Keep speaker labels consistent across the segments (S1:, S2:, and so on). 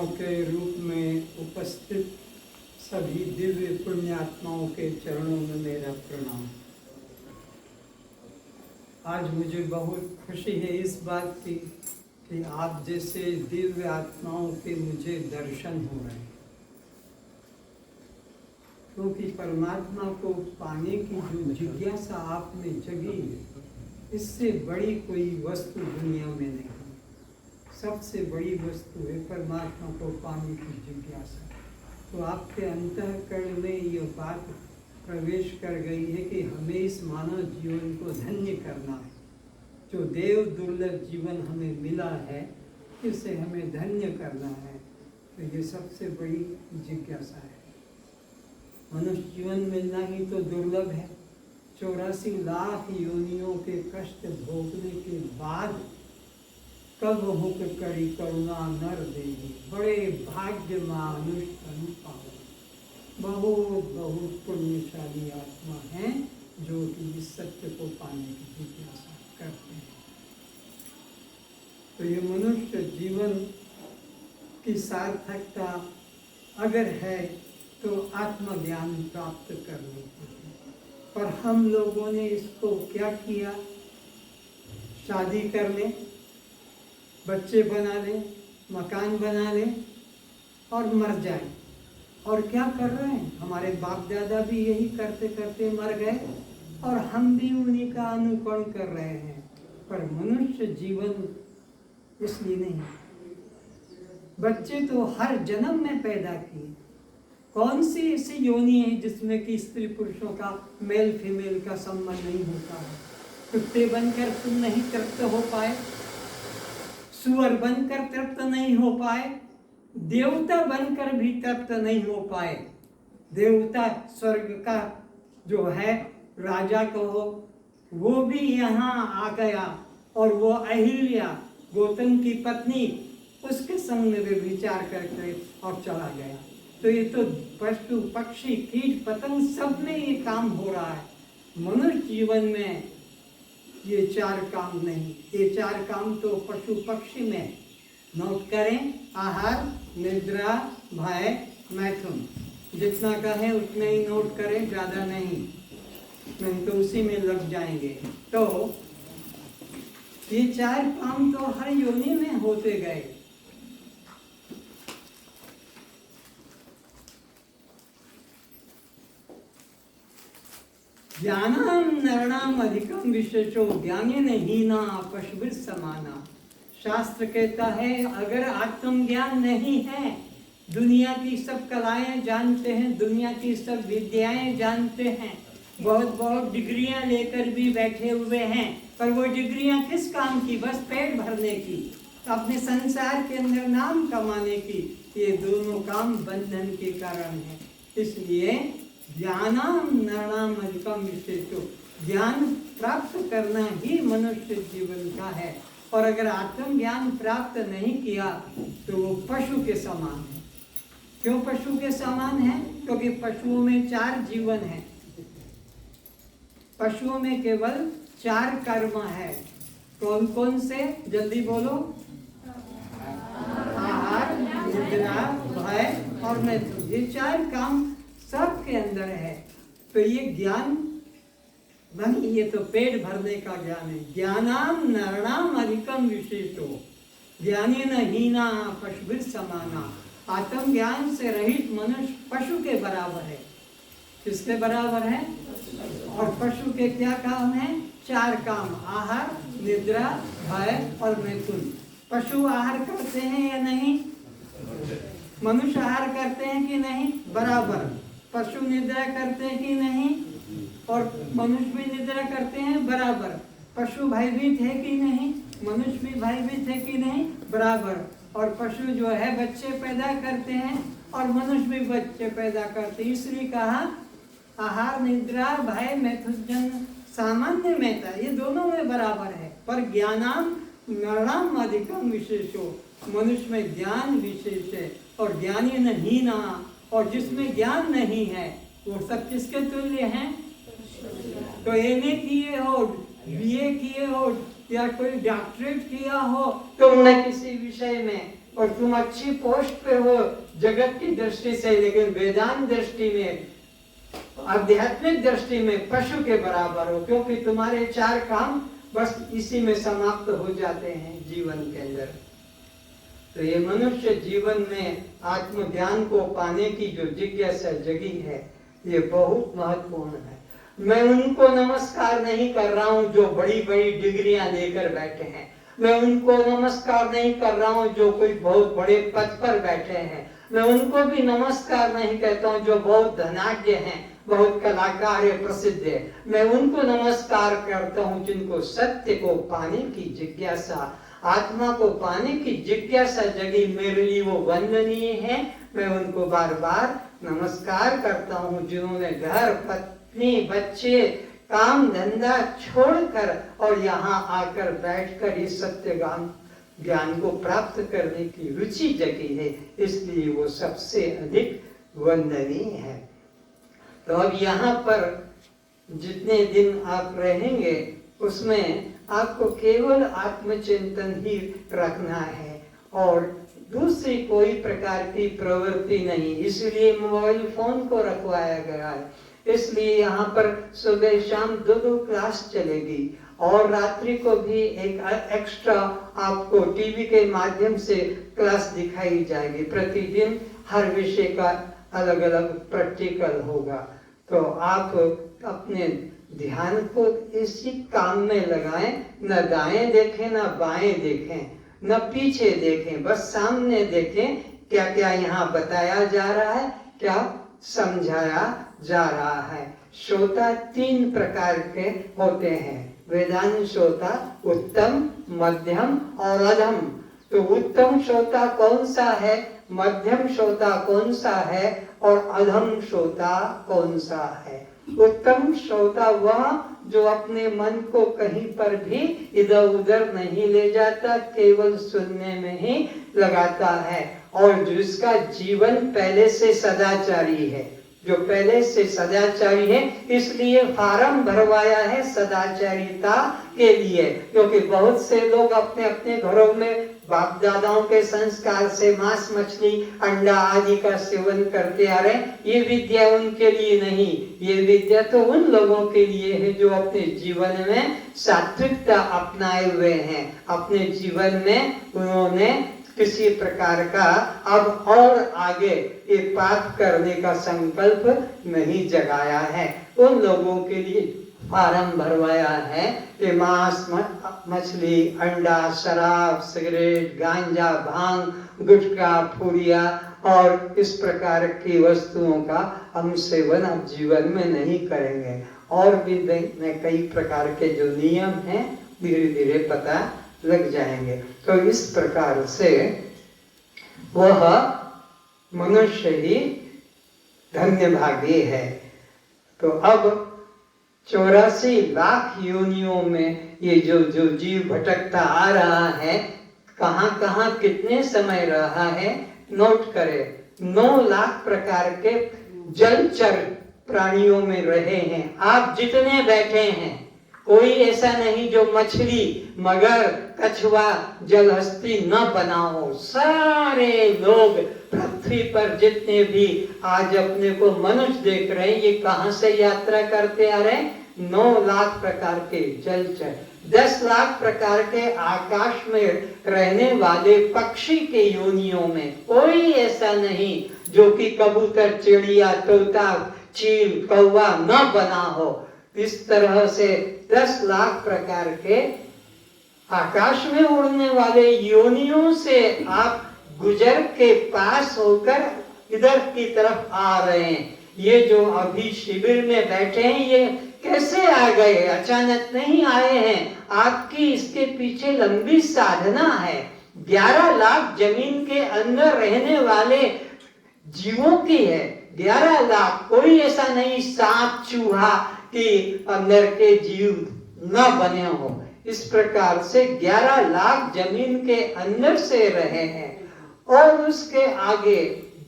S1: ब्राह्मणों के रूप में उपस्थित सभी दिव्य पुण्यात्माओं के चरणों में मेरा प्रणाम। आज मुझे बहुत खुशी है इस बात की कि आप जैसे दिव्य आत्माओं के मुझे दर्शन हो रहे हैं, क्योंकि परमात्मा को पाने की जो जिज्ञासा आप में जगी है, इससे बड़ी कोई वस्तु दुनिया में नहीं। सबसे बड़ी वस्तु है परमात्मा को पाने की जिज्ञासा। तो आपके अंतःकरण में यह बात प्रवेश कर गई है कि हमें इस मानव जीवन को धन्य करना है। जो देव दुर्लभ जीवन हमें मिला है, इसे हमें धन्य करना है। तो ये सबसे बड़ी जिज्ञासा है। मनुष्य जीवन मिलना ही तो दुर्लभ है। 84 लाख योनियों के कष्ट भोगने के बाद कब हुक करी करुणा नर देवी, बड़े भाग्य मानुष अनुपावन। बहुत बहुत पुण्यशाली आत्मा हैं जो कि इस सत्य को पाने की जिज्ञासा करते हैं। तो ये मनुष्य जीवन की सार्थकता अगर है तो आत्मज्ञान प्राप्त करने की है। पर हम लोगों ने इसको क्या किया? शादी कर लें, बच्चे बना लें, मकान बना लें और मर जाएं। और क्या कर रहे हैं? हमारे बाप दादा भी यही करते करते मर गए और हम भी उन्हीं का अनुकरण कर रहे हैं। पर मनुष्य जीवन इसलिए नहीं। बच्चे तो हर जन्म में पैदा किए। कौन सी ऐसी योनि है जिसमें कि स्त्री पुरुषों का, मेल फीमेल का संबंध नहीं होता है? कुत्ते बनकर तुम नहीं तृप्त हो पाए, सुअर बनकर तृप्त नहीं हो पाए, देवता बनकर भी तृप्त नहीं हो पाए। देवता स्वर्ग का जो है राजा कहो, वो भी यहाँ आ गया और वो अहिल्या गौतम की पत्नी, उसके संग में वे विचार करके और चला गया। तो ये तो पशु पक्षी कीट पतंग सब में ये काम हो रहा है। मनुष्य जीवन में ये 4 काम नहीं। ये 4 काम तो पशु पक्षी में। नोट करें, आहार, निद्रा, भय, मैथुन। जितना कहें उतना ही नोट करें, ज़्यादा नहीं तो उसी में लग जाएंगे। तो ये 4 काम तो हर योनि में होते गए। ज्ञानम नरणाम अधिकम विशेषो ज्ञानेन हीना पशुभिः समाना। शास्त्र कहता है अगर आत्मज्ञान नहीं है, दुनिया की सब कलाएं जानते हैं, दुनिया की सब विद्याएं जानते हैं, बहुत बहुत डिग्रियां लेकर भी बैठे हुए हैं, पर वो डिग्रियां किस काम की? बस पेट भरने की, अपने संसार के अंदर नाम कमाने की। ये दोनों काम बंधन के कारण है। इसलिए ज्ञानम नरणाम अधिकम विशेषो, ज्ञान प्राप्त करना ही मनुष्य जीवन का है। और अगर आत्मज्ञान प्राप्त नहीं किया तो वो पशु के समान है। क्यों पशु के समान है? क्योंकि पशुओं में 4 जीवन है। पशुओं में केवल 4 कर्म है। कौन कौन से? जल्दी बोलो। आहार, निद्रा, भय और मैथुन। ये 4 काम सबके अंदर है। तो ये ज्ञान नहीं, ये तो पेट भरने का ज्ञान है। ज्ञानाम नरणाम अधिकम विशेषो ज्ञानेन हीना पशुभिः समाना। आत्मज्ञान से रहित मनुष्य पशु के बराबर है। किसके बराबर है? और पशु के क्या काम है? 4 काम, आहार, निद्रा, भय और मैथुन। पशु आहार करते हैं या नहीं? मनुष्य आहार करते हैं कि नहीं? बराबर। पशु निद्रा करते हैं कि नहीं? और मनुष्य भी निद्रा करते हैं, बराबर। पशु भयभीत है कि नहीं? मनुष्य भी भयभीत है कि नहीं? बराबर। और पशु जो है बच्चे पैदा करते हैं और मनुष्य भी बच्चे पैदा करते हैं। इसलिए कहा आहार, निद्रा, भय, मैथुन सामान्य में था, ये दोनों में बराबर है। पर ज्ञानाम नरणाम अधिकम विशेषो, मनुष्य में ज्ञान विशेष है। और ज्ञानेन हीना, और जिसमें ज्ञान नहीं है वो सब किसके तुल्य हैं? तो एमए किए हो, बीए किए हो या कोई डॉक्टरेट किया हो तुमने किसी विषय में, और तुम अच्छी पोस्ट पे हो जगत की दृष्टि से, लेकिन वेदांत दृष्टि में, आध्यात्मिक दृष्टि में पशु के बराबर हो, क्योंकि तुम्हारे 4 काम बस इसी में समाप्त हो जाते हैं जीवन के अंदर। तो ये मनुष्य जीवन में आत्मज्ञान को पाने की जो जिज्ञासा जगी है, ये बहुत महत्वपूर्ण है। मैं उनको नमस्कार नहीं कर रहा हूँ जो बड़ी बड़ी डिग्रियां लेकर बैठे हैं, मैं उनको नमस्कार नहीं कर रहा हूँ जो कोई बहुत बड़े पद पर बैठे हैं, मैं उनको भी नमस्कार नहीं कहता हूँ जो बहुत धनाढ्य हैं, बहुत कलाकार है, प्रसिद्ध है। मैं उनको नमस्कार करता हूँ जिनको सत्य को पाने की जिज्ञासा, आत्मा को पाने की जिज्ञासा जगी, मेरे लिए वो वंदनीय है। मैं उनको बार बार नमस्कार करता हूँ जिन्होंने घर, पत्नी, बच्चे, काम धंधा छोड़कर और यहाँ आकर बैठकर इस सत्य ज्ञान को प्राप्त करने की रुचि जगी है, इसलिए वो सबसे अधिक वंदनीय है। तो अब यहाँ पर जितने दिन आप रहेंगे उसमें आपको केवल आत्मचिंतन ही रखना है और दूसरी कोई प्रकार की प्रवृत्ति नहीं। इसलिए मोबाइल फोन को रखवाया गया है, इसलिए यहाँ पर सुबह शाम 2 क्लास चलेगी और रात्रि को भी एक एक्स्ट्रा आपको टीवी के माध्यम से क्लास दिखाई जाएगी। प्रतिदिन हर विषय का अलग अलग प्रैक्टिकल होगा। तो आप अपने ध्यान को इसी काम में लगाएं, न दाएं देखें न बाएं देखें, न पीछे देखें, बस सामने देखें क्या क्या यहाँ बताया जा रहा है, क्या समझाया जा रहा है। श्रोता 3 प्रकार के होते हैं, वेदांत श्रोता, उत्तम, मध्यम और अधम। तो उत्तम श्रोता कौन सा है, मध्यम श्रोता कौन सा है और अधम श्रोता कौन सा है। उत्तम श्रोता वह जो अपने मन को कहीं पर भी इधर उधर नहीं ले जाता, केवल सुनने में ही लगाता है और जिसका जीवन पहले से सदाचारी है, जो पहले से सदाचारी है, इसलिए फार्म भरवाया है सदाचारिता के लिए। क्योंकि बहुत से लोग अपने अपने घरों में बाप दादाओं के संस्कार से मांस, मछली, अंडा आदि का सेवन करते आ रहे हैं। ये विद्या उनके लिए नहीं, ये विद्या तो उन लोगों के लिए है जो अपने जीवन में सात्विकता अपनाए हुए हैं, अपने जीवन में उन्होंने किसी प्रकार का अब और आगे ये पाप करने का संकल्प नहीं जगाया है। उन लोगों के लिए फार्म भरवाया है कि मांस, मछली, अंडा, शराब, सिगरेट, गांजा, भांग, गुटखा, फूरिया और इस प्रकार की वस्तुओं का हम सेवन अब जीवन में नहीं करेंगे। और भी कई प्रकार के जो नियम हैं धीरे धीरे पता लग जाएंगे। तो इस प्रकार से वह मनुष्य ही धन्य भागी है। तो अब 84 लाख योनियों में ये जो जीव भटकता आ रहा है, कहाँ कहाँ कितने समय रहा है, नोट करें। 9 लाख प्रकार के जलचर प्राणियों में रहे हैं। आप जितने बैठे हैं कोई ऐसा नहीं जो मछली, मगर, कछुआ, जलहस्ती न बना हो। सारे लोग पृथ्वी पर जितने भी आज अपने को मनुष्य देख रहे हैं, ये कहां से यात्रा करते आ रहे हैं? 9 लाख प्रकार के जलचर, 10 लाख प्रकार के आकाश में रहने वाले पक्षी के योनियों में। कोई ऐसा नहीं जो कि कबूतर, चिड़िया, तोता, चील, कौवा न बना हो। इस तरह से 10 लाख प्रकार के आकाश में उड़ने वाले योनियों से आप गुजर के पास होकर इधर की तरफ आ रहे हैं। ये जो अभी शिविर में बैठे हैं, ये कैसे आ गए? अचानक नहीं आए हैं। आपकी इसके पीछे लंबी साधना है। 11 लाख जमीन के अंदर रहने वाले जीवों की है। 11 लाख, कोई ऐसा नहीं सांप, चूहा कि अंदर के जीव न बने हो। इस प्रकार से 11 लाख जमीन के अंदर से रहे हैं और उसके आगे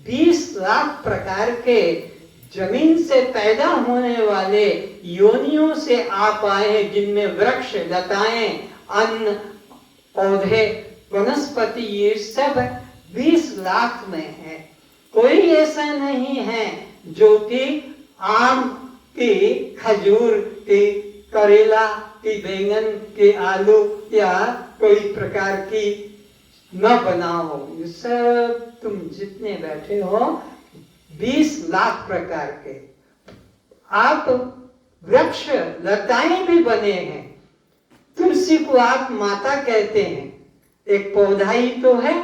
S1: 20 लाख प्रकार के जमीन से पैदा होने वाले योनियों से आप आए हैं, जिनमें वृक्ष, लताएं, अन्न, पौधे, वनस्पति, ये सब 20 लाख में है। कोई ऐसा नहीं है जो कि आम की, खजूर की, करेला की, बैंगन के, आलू या कोई प्रकार की न बनाओ। ये सब तुम जितने बैठे हो 20 लाख प्रकार के। आप वृक्ष लताएं भी बने हैं। तुलसी को आप माता कहते हैं, एक पौधा ही तो है।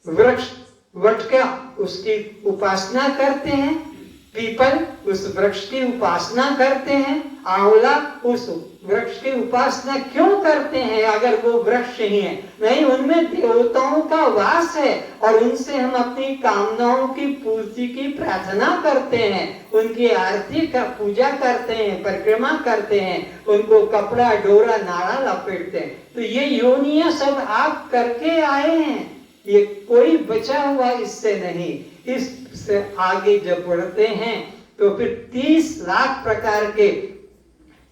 S1: वृक्ष, वट का उसकी उपासना करते हैं, पीपल उस वृक्ष की उपासना करते हैं, आंवला उस वृक्ष की उपासना क्यों करते हैं अगर वो वृक्ष ही है? नहीं, उनमें देवताओं का वास है और उनसे हम अपनी कामनाओं की पूर्ति की प्रार्थना करते हैं, उनकी आरती का पूजा करते हैं, परिक्रमा करते हैं, उनको कपड़ा डोरा नाड़ा लपेटते हैं। तो ये योनियां सब आप करके आए हैं, ये कोई बचा हुआ इससे नहीं। इससे आगे जब बढ़ते हैं तो फिर 30 लाख प्रकार के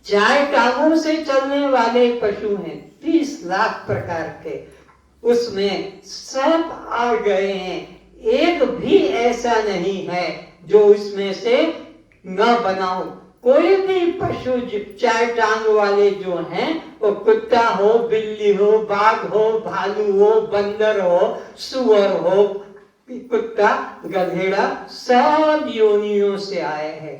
S1: 4 टांगों से चलने वाले पशु हैं, 30 लाख प्रकार के, उसमें सब आ गए हैं। एक भी ऐसा नहीं है जो इसमें से न बनाओ। कोई भी पशु 4 टांग वाले जो हैं, वो कुत्ता हो, बिल्ली हो, बाघ हो, भालू हो, बंदर हो, सुअर हो, कुत्ता, गधेड़ा, सब योनियों से आए हैं।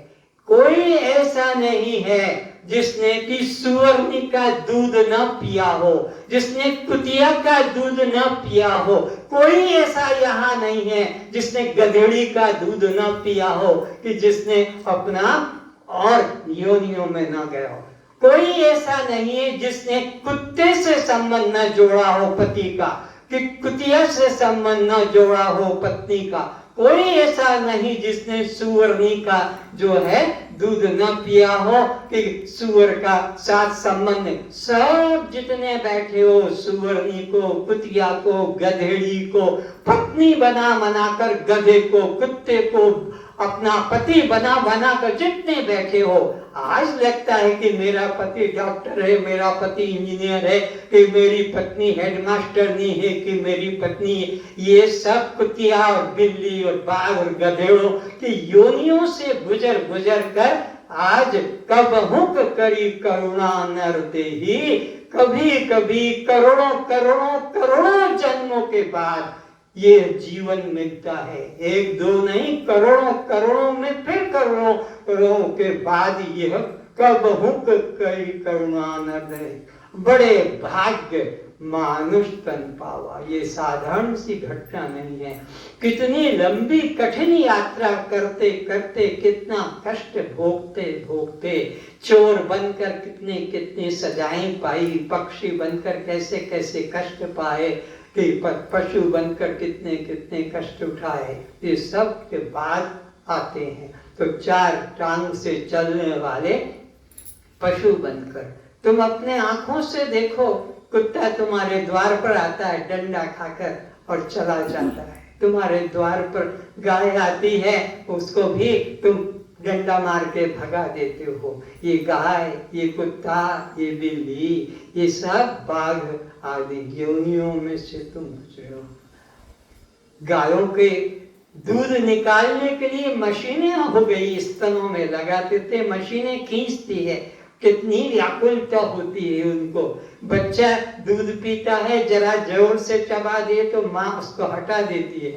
S1: कोई ऐसा नहीं है जिसने कि सुअरनी का दूध न पिया हो, जिसने कुतिया का दूध न पिया हो। कोई ऐसा यहाँ नहीं है जिसने गधेड़ी का दूध न पिया हो, कि जिसने अपना और योनियों में न गया हो। कोई ऐसा नहीं है जिसने कुत्ते से संबंध न जोड़ा हो पति का, कि कुतिया से संबंध न जोड़ा हो पत्नी का। कोई ऐसा नहीं जिसने सुअरनी का जो है दूध न पिया हो, कि सुअर का साथ संबंध। सब जितने बैठे हो, सुअरनी को, कुतिया को, गधेड़ी को पत्नी बना बनाकर, गधे को, कुत्ते को अपना पति बना बनाकर जितने बैठे हो। आज लगता है कि मेरा पति डॉक्टर है, मेरा पति इंजीनियर है, कि मेरी पत्नी हेडमास्टरनी है, कि मेरी पत्नी, ये सब कुतिया और बिल्ली और बाघ और गधेड़ों की योनियों से गुजर गुजर कर आज कबहुक करी करुणा नर देही, कभी कभी करोड़ों करोड़ों करोड़ों जन्मों के बाद ये जीवन मिलता है। 1 2 नहीं, करोड़ों करोड़ों में फिर करोड़ों करोड़ों के बाद यह कबहुक करी करुणा नर देही। बड़े भाग्य मानुष तन पावा। ये साधारण सी घटना नहीं है। कितनी लंबी कठिन यात्रा करते करते, कितना कष्ट भोगते भोगते, चोर बनकर कितने कितने सजाएं पाई, पक्षी बनकर कैसे कैसे कष्ट पाए, कि पशु बनकर कितने कितने कष्ट उठाए। ये सब के बाद आते हैं तो 4 टांग से चलने वाले पशु बनकर। तुम अपने आंखों से देखो, कुत्ता तुम्हारे द्वार पर आता है डंडा खाकर और चला जाता है। तुम्हारे द्वार पर गाय आती है, उसको भी तुम डंडा मार के भगा देते हो। ये गाय, ये कुत्ता, ये बिल्ली, ये सब बाघ आदि योनियों में से तुम गुजरे हो। गायों के दूध निकालने के लिए मशीनें हो गई, स्तनों में लगाते थे, मशीनें खींचती है। कितनी व्याकुलता होती है उनको। बच्चा दूध पीता है, जरा जोर से चबा दे तो माँ उसको हटा देती है।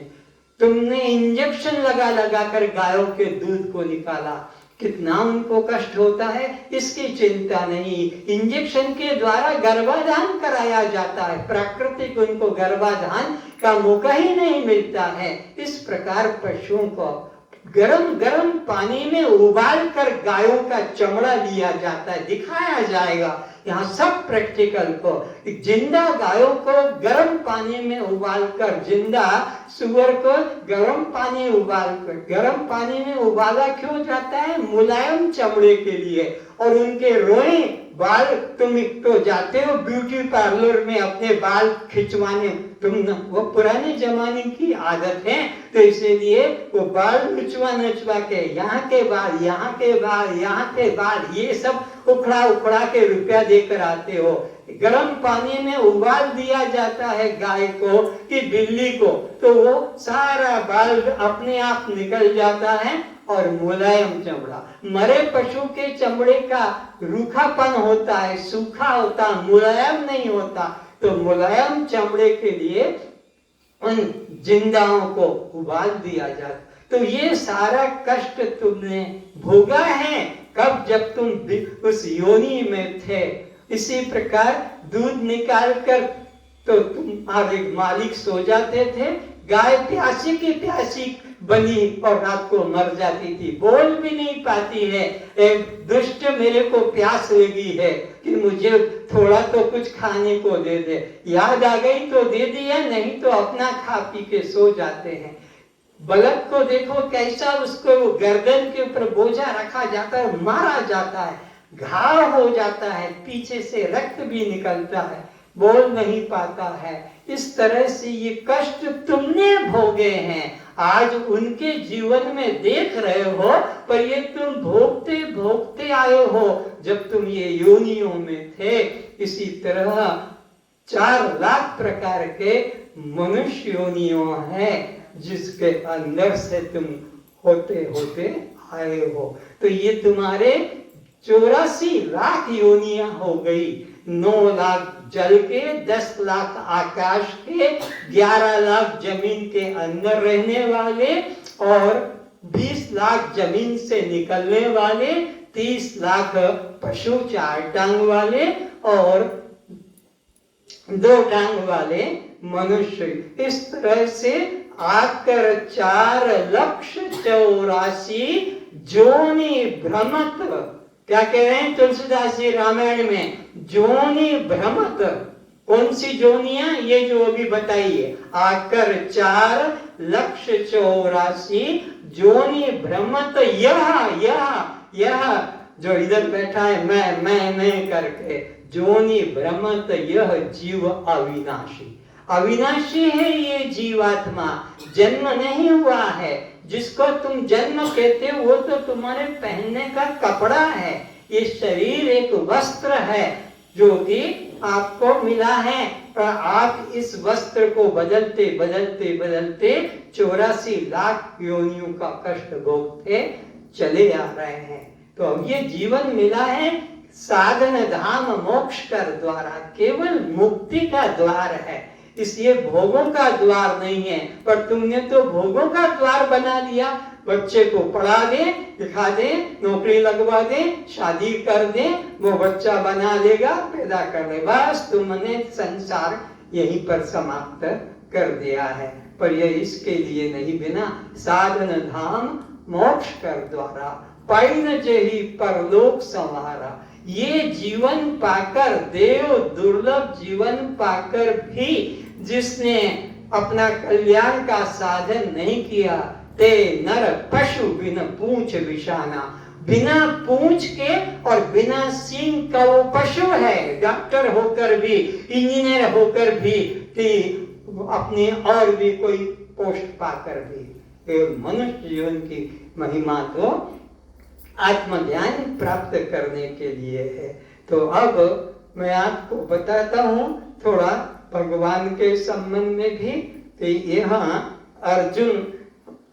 S1: तुमने इंजेक्शन लगा लगा कर गायों के दूध को निकाला, कितना उनको कष्ट होता है इसकी चिंता नहीं। इंजेक्शन के द्वारा गर्भाधान कराया जाता है, प्राकृतिक उनको गर्भाधान का मौका ही नहीं मिलता है। इस प्रकार पशुओं को गरम गरम पानी में उबाल कर गायों का चमड़ा लिया जाता है, दिखाया जाएगा यहाँ सब प्रैक्टिकल को। जिंदा गायों को गरम पानी में उबाल कर, जिंदा सुअर को गरम पानी उबाल कर, गरम पानी में उबाला क्यों जाता है? मुलायम चमड़े के लिए, और उनके रोएं बाल तुम तो जाते हो ब्यूटी पार्लर में अपने बाल खिंचवाने, तुम वो पुराने जमाने की आदत है, तो इसीलिए वो बाल नचवा के यहाँ के बाल, यहाँ के बाल, यहाँ के बाल, ये सब उखड़ा के रुपया देकर आते हो। गर्म पानी में उबाल दिया जाता है गाय को कि बिल्ली को, तो वो सारा बाल अपने आप निकल जाता है और मुलायम चमड़ा। मरे पशु के चमड़े का रूखापन होता है, सूखा होता, मुलायम नहीं होता। तो मुलायम चमड़े के लिए उन जिंदाओं को उबाल दिया जाता। तो ये सारा कष्ट तुमने भोगा है कब? जब तुम उस योनि में थे। इसी प्रकार दूध निकाल कर तो तुम्हारे मालिक सो जाते थे, गाय प्यासी की प्यासी बनी और रात को मर जाती थी, बोल भी नहीं पाती है। एक दुष्ट मेरे को प्यास लगी है कि मुझे थोड़ा तो कुछ खाने को दे दे, याद आ गई तो दे दिया, नहीं तो अपना खा पी के सो जाते हैं। बलद को देखो कैसा उसको गर्दन के ऊपर बोझा रखा जाता है, मारा जाता है, घाव हो जाता है, पीछे से रक्त भी निकलता है, बोल नहीं पाता है। इस तरह से ये कष्ट तुमने भोगे हैं, आज उनके जीवन में देख रहे हो, पर ये तुम भोगते भोगते आए हो जब तुम ये योनियों में थे। इसी तरह 4 लाख प्रकार के मनुष्य योनियों हैं जिसके अंदर से तुम होते होते आए हो। तो ये तुम्हारे 84 लाख योनियां हो गई। 9 लाख जल के, 10 लाख आकाश के, 11 लाख जमीन के अंदर रहने वाले और 20 लाख जमीन से निकलने वाले, 30 लाख पशु 4 टांग वाले और 2 टांग वाले मनुष्य। इस तरह से आकर 4,84,000 जोनि भ्रमत। क्या कह रहे हैं तुलसीदास जी रामायण में? जोनि भ्रमत। कौन सी जोनियां? ये जो अभी बताइए, आकर 4,84,000 जोनि भ्रमत। यह जो इधर बैठा है मैं करके, जोनि भ्रमत यह जीव अविनाशी। अविनाशी है ये जीवात्मा, जन्म नहीं हुआ है। जिसको तुम जन्म कहते हो वो तो तुम्हारे पहनने का कपड़ा है। ये शरीर एक वस्त्र है जो कि आपको मिला है, और आप इस वस्त्र को बदलते बदलते बदलते 84 लाख योनियों का कष्ट भोगते चले आ रहे हैं। तो अब ये जीवन मिला है साधन धाम मोक्ष का द्वारा, केवल मुक्ति का द्वार है, इसलिए भोगों का द्वार नहीं है। पर तुमने तो भोगों का द्वार बना लिया। बच्चे को पढ़ा दे, दिखा दे, नौकरी लगवा दे, शादी कर दे, वो बच्चा बना लेगा, पैदा कर ले, बस तुमने संसार यहीं पर समाप्त कर दिया है। पर यह इसके लिए नहीं, बिना साधन धाम मोक्ष कर द्वारा पैन जेहि परलोक संवारा। ये जीवन पाकर, देव दुर्लभ जीवन पाकर भी जिसने अपना कल्याण का साधन नहीं किया, ते नर पशु बिन पूंछ विषाना। बिना पूंछ के और बिना सींग का वो पशु है। डॉक्टर होकर भी, इंजीनियर होकर भी, अपनी और भी कोई पोस्ट पाकर भी, मनुष्य जीवन की महिमा तो आत्मज्ञान प्राप्त करने के लिए है। तो अब मैं आपको बताता हूँ थोड़ा भगवान के संबंध में भी। कि यहाँ अर्जुन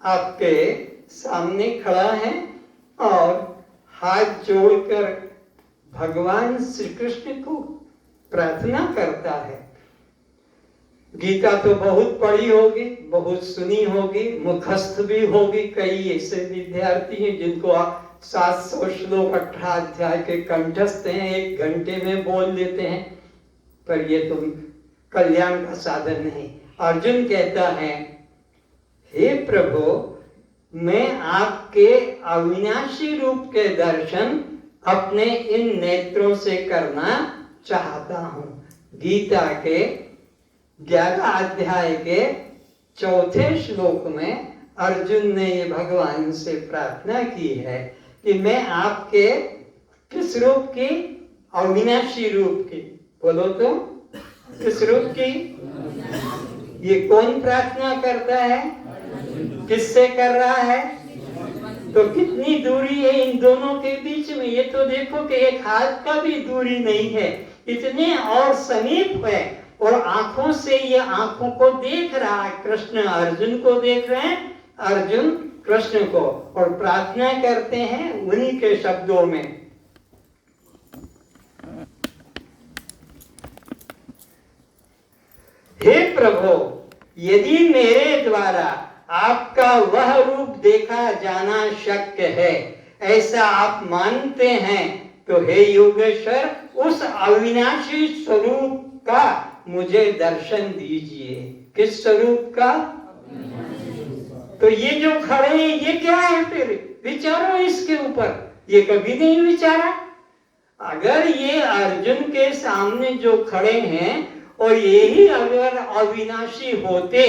S1: आपके सामने खड़ा है और हाथ जोड़कर भगवान श्री कृष्ण को प्रार्थना करता है। गीता तो बहुत पढ़ी होगी, बहुत सुनी होगी, मुखस्थ भी होगी। कई ऐसे विद्यार्थी हैं जिनको 700 श्लोक 18 अध्याय के कंठस्थ हैं, 1 घंटे में बोल लेते हैं, पर ये तुम कल्याण का साधन नहीं। अर्जुन कहता है, हे प्रभु, मैं आपके अविनाशी रूप के दर्शन अपने इन नेत्रों से करना चाहता हूं। गीता के 11 अध्याय के 4थे श्लोक में अर्जुन ने ये भगवान से प्रार्थना की है कि मैं आपके किस रूप की?
S2: अविनाशी रूप की। बोलो तो, किस रूप की? ये कौन प्रार्थना करता है? किससे कर रहा है? तो कितनी दूरी है इन दोनों के बीच में? ये तो देखो कि एक हाथ का भी दूरी नहीं है, इतने और समीप है। और आंखों से ये आंखों को देख रहा है। कृष्ण अर्जुन को देख रहे हैं, अर्जुन कृष्ण को, और प्रार्थना करते हैं उन्हीं के शब्दों में। हे प्रभु, यदि मेरे द्वारा आपका वह रूप देखा जाना शक्य है, ऐसा आप मानते हैं, तो हे योगेश्वर, उस अविनाशी स्वरूप का मुझे दर्शन दीजिए। किस स्वरूप का? तो ये जो खड़े हैं ये क्या है? फिर विचारो इसके ऊपर। ये कभी नहीं विचारा। अगर ये अर्जुन के सामने जो खड़े हैं और यही अगर अविनाशी होते,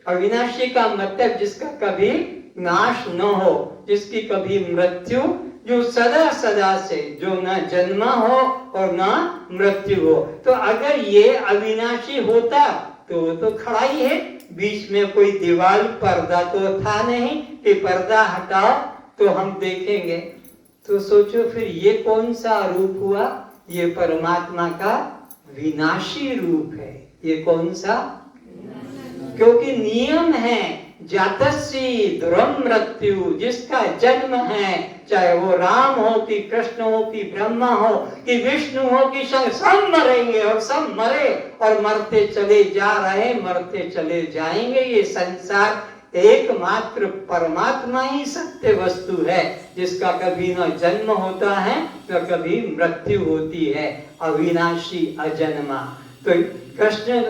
S2: अविनाशी का मतलब जिसका कभी नाश न हो, जिसकी कभी मृत्यु, जो सदा सदा से, जो न जन्मा हो और न मृत्यु हो, तो अगर ये अविनाशी होता तो वो तो खड़ा ही है। बीच में कोई दीवार, पर्दा तो था नहीं कि पर्दा हटाओ तो हम देखेंगे। तो सोचो फिर ये कौन सा रूप हुआ? ये परमात्मा का विनाशी रूप है। ये कौन सा? क्योंकि नियम है, जातस्य ध्रुवं मृत्यु, जिसका जन्म है, चाहे वो राम हो कि कृष्ण हो कि ब्रह्मा हो कि विष्णु हो कि शंकर, सब मरेंगे और सब मरे और मरते चले जा रहे, मरते चले जाएंगे। ये संसार एकमात्र परमात्मा ही सत्य वस्तु है, जिसका कभी न जन्म होता है न कभी मृत्यु होती है, अविनाशी अजन्मा। तो कृष्ण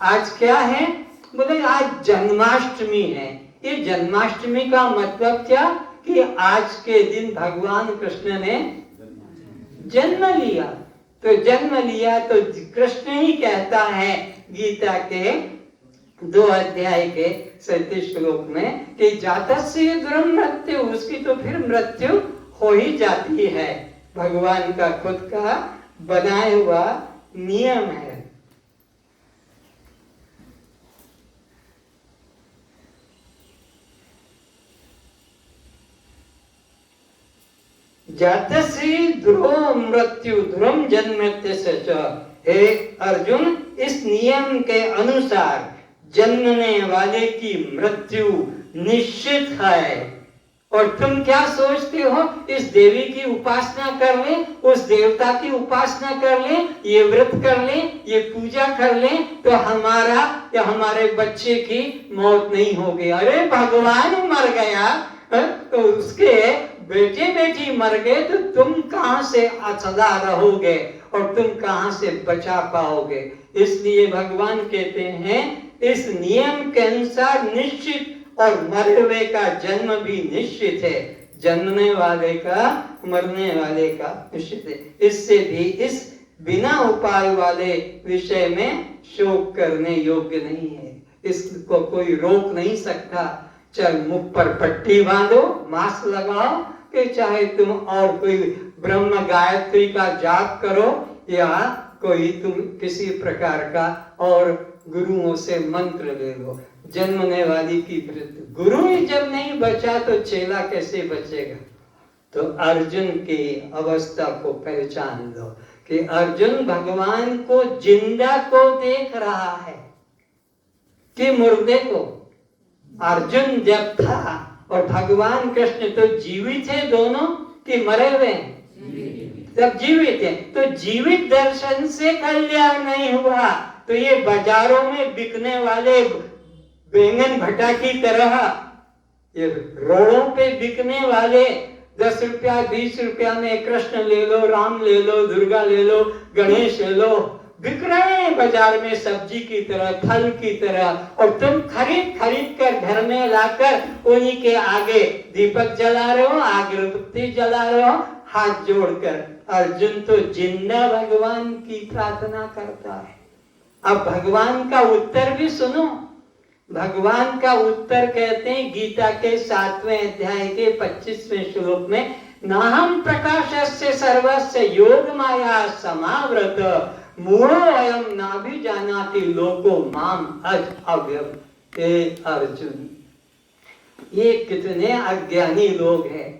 S2: आज क्या है? बोले आज जन्माष्टमी है। ये जन्माष्टमी का मतलब क्या? कि आज के दिन भगवान कृष्ण ने जन्म लिया। तो जन्म लिया तो कृष्ण ही कहता है गीता के 2 अध्याय के 37 श्लोक में कि जातस्य ध्रुवं मृत्यु, उसकी तो फिर मृत्यु हो ही जाती है। भगवान का खुद का बनाया हुआ नियम है। जातस्य ध्रुवं मृत्यु ध्रुवं जन्मत्यस्य च। हे अर्जुन, इस नियम के अनुसार जन्मने वाले की मृत्यु निश्चित है। और तुम क्या सोचते हो? इस देवी की उपासना कर ले, उस देवता की उपासना कर ले, ये व्रत कर ले, ये पूजा कर ले, तो हमारा या हमारे बच्चे की मौत नहीं होगी। अरे भगवान मर गया तो उसके बेटे बेटी मर गए, तो तुम कहां से सदा रहोगे और तुम कहां से बचा पाओगे? इसलिए भगवान कहते हैं इस नियम के अनुसार निश्चित, और मरे हुए का जन्म भी निश्चित है, जन्मने वाले का मरने वाले का निश्चित है। इससे भी इस बिना उपाय वाले विषय में शोक करने योग्य नहीं है। इसको कोई रोक नहीं सकता। चाहे मुख पर पट्टी बांधो, मास्क लगाओ, कि चाहे तुम और कोई ब्रह्म गायत्री का जाप करो, या कोई तुम किसी प्रकार का और गुरुओं से मंत्र ले लो। जन्मने वाली की मृत्यु, गुरु ही जब नहीं बचा तो चेला कैसे बचेगा? तो अर्जुन की अवस्था को पहचान लो कि अर्जुन भगवान को जिंदा को देख रहा है कि मुर्दे को। अर्जुन जब था और भगवान कृष्ण तो जीवित है दोनों कि मरे हुए? जब जीवित है, तो जीवित दर्शन से कल्याण नहीं हुआ। तो ये बाजारों में बिकने वाले बैंगन भट्टा की तरह, ये रोडों पे बिकने वाले 10 रुपया 20 रुपया में कृष्ण ले लो, राम ले लो, दुर्गा ले लो, गणेश ले लो, बिक रहे हैं बाजार में सब्जी की तरह, फल की तरह। और तुम खरीद खरीद कर घर में लाकर उन्हीं के आगे दीपक जला रहे हो, अगरबत्ती जला रहे हो, हाथ जोड़कर। अर्जुन तो जिंदा भगवान की प्रार्थना करता है। अब भगवान का उत्तर भी सुनो। भगवान का उत्तर कहते हैं गीता के 7वें अध्याय के 25वें श्लोक में, नाहम प्रकाशस्य सर्वस्य योग माया समावृत मूढ़ो अयम नाभिजानाति लोको माम अज अव्यम। हे अर्जुन, ये कितने अज्ञानी लोग हैं।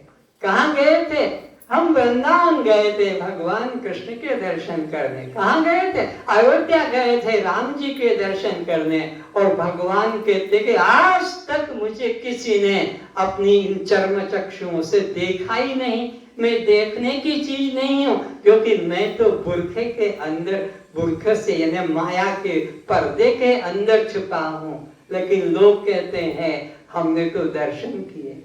S2: कहाँ गए थे? हम वृंदावन गए थे भगवान कृष्ण के दर्शन करने। कहाँ गए थे? अयोध्या गए थे राम जी के दर्शन करने। और भगवान कहते कि आज तक मुझे किसी ने अपनी इन चर्म चक्षुओं से देखा ही नहीं। मैं देखने की चीज नहीं हूँ, क्योंकि मैं तो बुरखे के अंदर, बुरखे से यानी माया के पर्दे के अंदर छुपा हूँ। लेकिन लोग कहते हैं हमने तो दर्शन किए।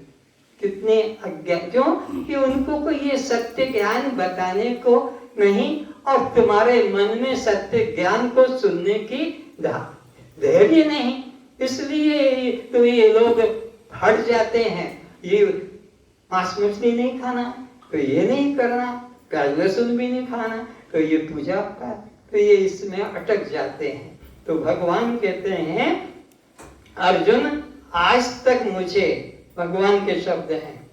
S2: कितने अज्ञान, क्यों कि उनको कोई ये सत्य ज्ञान बताने को नहीं, और तुम्हारे मन में सत्य ज्ञान को सुनने की धैर्य नहीं। इसलिए तो ये लोग हट जाते हैं। ये मांस मछली नहीं खाना, तो ये नहीं करना, प्याज लहसुन भी नहीं खाना, तो ये पूजा पाठ, तो ये इसमें अटक जाते हैं। तो भगवान कहते हैं अर्जुन, आज तक मुझे, भगवान के शब्द हैं,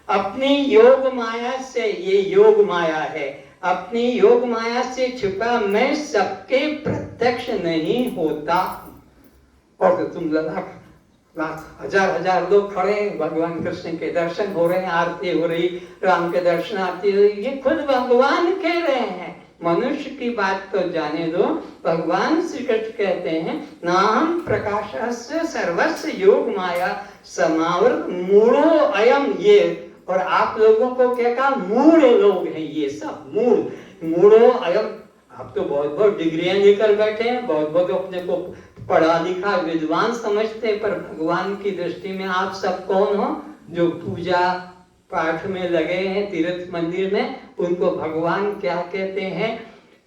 S2: अपनी योग माया से, ये योग माया है, अपनी योग माया से छुपा मैं सबके प्रत्यक्ष नहीं होता। और तो तुम लाख लाख हजार हजार लोग खड़े हैं, भगवान कृष्ण के दर्शन हो रहे हैं, आरती हो रही, राम के दर्शन आरती हो रही, ये खुद भगवान कह रहे हैं। मनुष्य की बात तो जाने दो, भगवान श्री कृष्ण कहते हैं नाहम प्रकाशस्य सर्वस्य योग माया समावृत मूढ़ो अयम। ये और आप लोगों को क्या कहा? मूढ़ लोग हैं ये सब, मूढ़ो अयम। आप तो बहुत बहुत डिग्रियां लेकर बैठे हैं, बहुत बहुत अपने को पढ़ा लिखा विद्वान समझते हैं, पर भगवान की दृष्टि में आप सब कौन हो? जो पूजा पाठ में लगे हैं तीर्थ मंदिर में, उनको भगवान क्या कहते हैं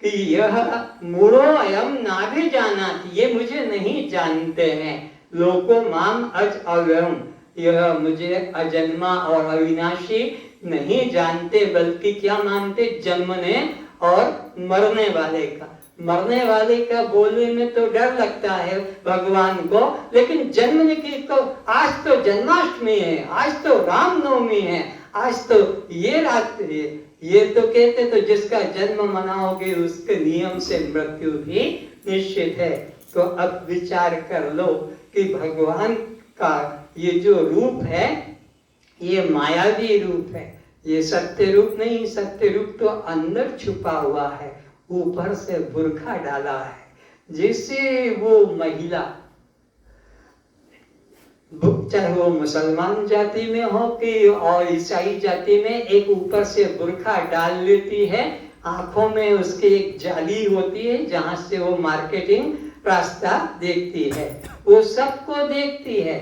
S2: कि यह मूढ़ो अयम नाभिजानाति, ये मुझे नहीं जानते हैं। लोको माम अज अव्ययम, यह मुझे अजन्मा और अविनाशी नहीं जानते, बल्कि क्या मानते? जन्मने और मरने वाले का। मरने वाले का बोलने में तो डर लगता है भगवान को, लेकिन जन्मने की तो, आज तो जन्माष्टमी है, आज तो रामनवमी है, आज तो ये रात है, ये तो कहते तो जिसका जन्म मनाओगे उसके नियम से मृत्यु भी निश्चित है। तो अब विचार कर लो कि भगवान का ये जो रूप है ये मायावी रूप है, ये सत्य रूप नहीं। सत्य रूप तो अंदर छुपा हुआ है, ऊपर से बुर्खा डाला है। जैसे वो महिला, चाहे वो मुसलमान जाति में हो कि और ईसाई जाति में, एक ऊपर से बुर्खा डाल लेती है, आंखों में उसके एक जाली होती है जहां से वो मार्केटिंग रास्ता देखती है, वो सबको देखती है।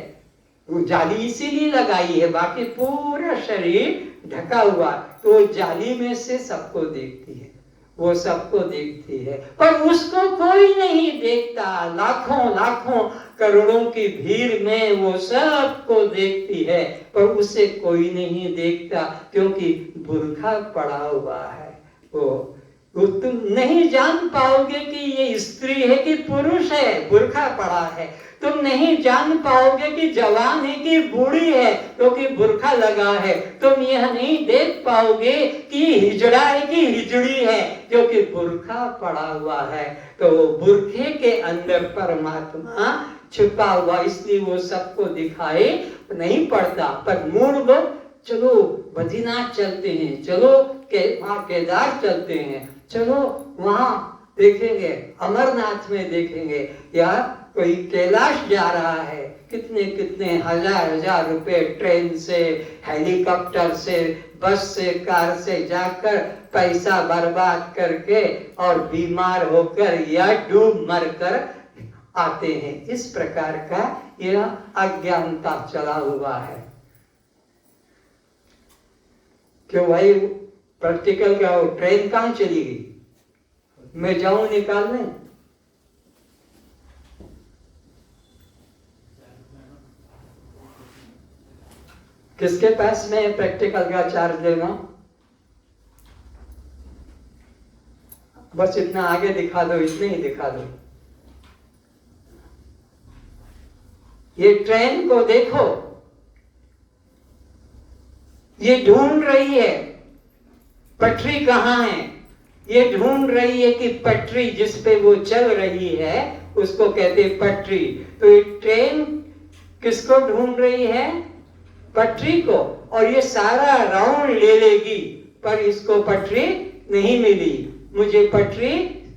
S2: वो जाली इसीलिए लगाई है, बाकी पूरा शरीर ढका हुआ, तो जाली में से सबको देखती है, वो सबको देखती है, पर उसको कोई नहीं देखता। लाखों लाखों करोड़ों की भीड़ में वो सबको देखती है, पर उसे कोई नहीं देखता, क्योंकि बुर्खा पड़ा हुआ है। वो तुम नहीं जान पाओगे कि ये स्त्री है कि पुरुष है, बुर्खा पड़ा है। तुम नहीं जान पाओगे कि जवान है कि बूढ़ी है, क्योंकि बुर्खा लगा है। तुम यह नहीं देख पाओगे कि हिजड़ा है कि हिजड़ी है, क्योंकि बुर्खा पड़ा हुआ है। तो बुर्खे के अंदर परमात्मा छुपा हुआ, इसलिए वो सबको दिखाई नहीं पड़ता। पर मूढ़ लोग, चलो बद्रीनाथ चलते हैं, चलो वहाँ केदार चलते हैं, चलो वहाँ देखेंगे, अमरनाथ में देखेंगे, या कोई कैलाश जा रहा है, कितने कितने हजार हजार रुपए ट्रेन से, हेलीकॉप्टर से, बस से, कार से जाकर पैसा बर्बाद करके और बीमार होकर या डूब मरकर आते हैं। इस प्रकार का यह अज्ञानता चला हुआ है। क्यों भाई, प्रैक्टिकल का वो ट्रेन कहाँ चली गई? मैं जाऊं निकालने? किसके पास में प्रैक्टिकल का चार्ज देना? बस इतना आगे दिखा दो, इतने ही दिखा दो। ये ट्रेन को देखो, ये ढूंढ रही है पटरी कहाँ है, ये ढूंढ रही है कि पटरी जिस पे वो चल रही है उसको कहते हैं पटरी। तो ये ट्रेन किसको ढूंढ रही है, पटरी को, और ये सारा राउंड ले लेगी पर इसको पटरी नहीं मिली, मुझे पटरी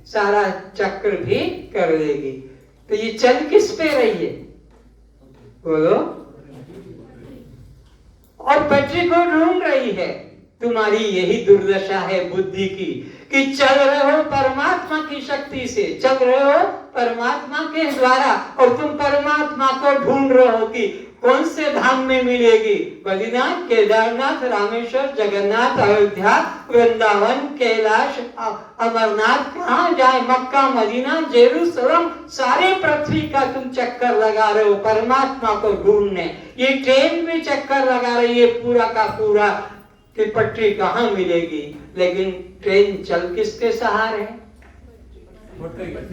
S2: सारा चक्र भी कर लेगी। तो ये चल किस पे रही है, बोलो, और पटरी को ढूंढ रही है। तुम्हारी यही दुर्दशा है बुद्धि की कि चल रहे हो परमात्मा की शक्ति से, चल रहे हो परमात्मा के द्वारा, और तुम परमात्मा को ढूंढ रहे हो कि कौन से धाम में मिलेगी, बद्रीनाथ, केदारनाथ, रामेश्वर, जगन्नाथ, अयोध्या, वृंदावन, कैलाश, अमरनाथ, कहाँ जाए, मक्का, मदीना, जेरूसलम, सारे पृथ्वी का तुम चक्कर लगा रहे हो परमात्मा को ढूंढने। ये ट्रेन भी चक्कर लगा रही है पूरा का पूरा कि पटरी कहाँ मिलेगी, लेकिन ट्रेन चल किसके सहारे,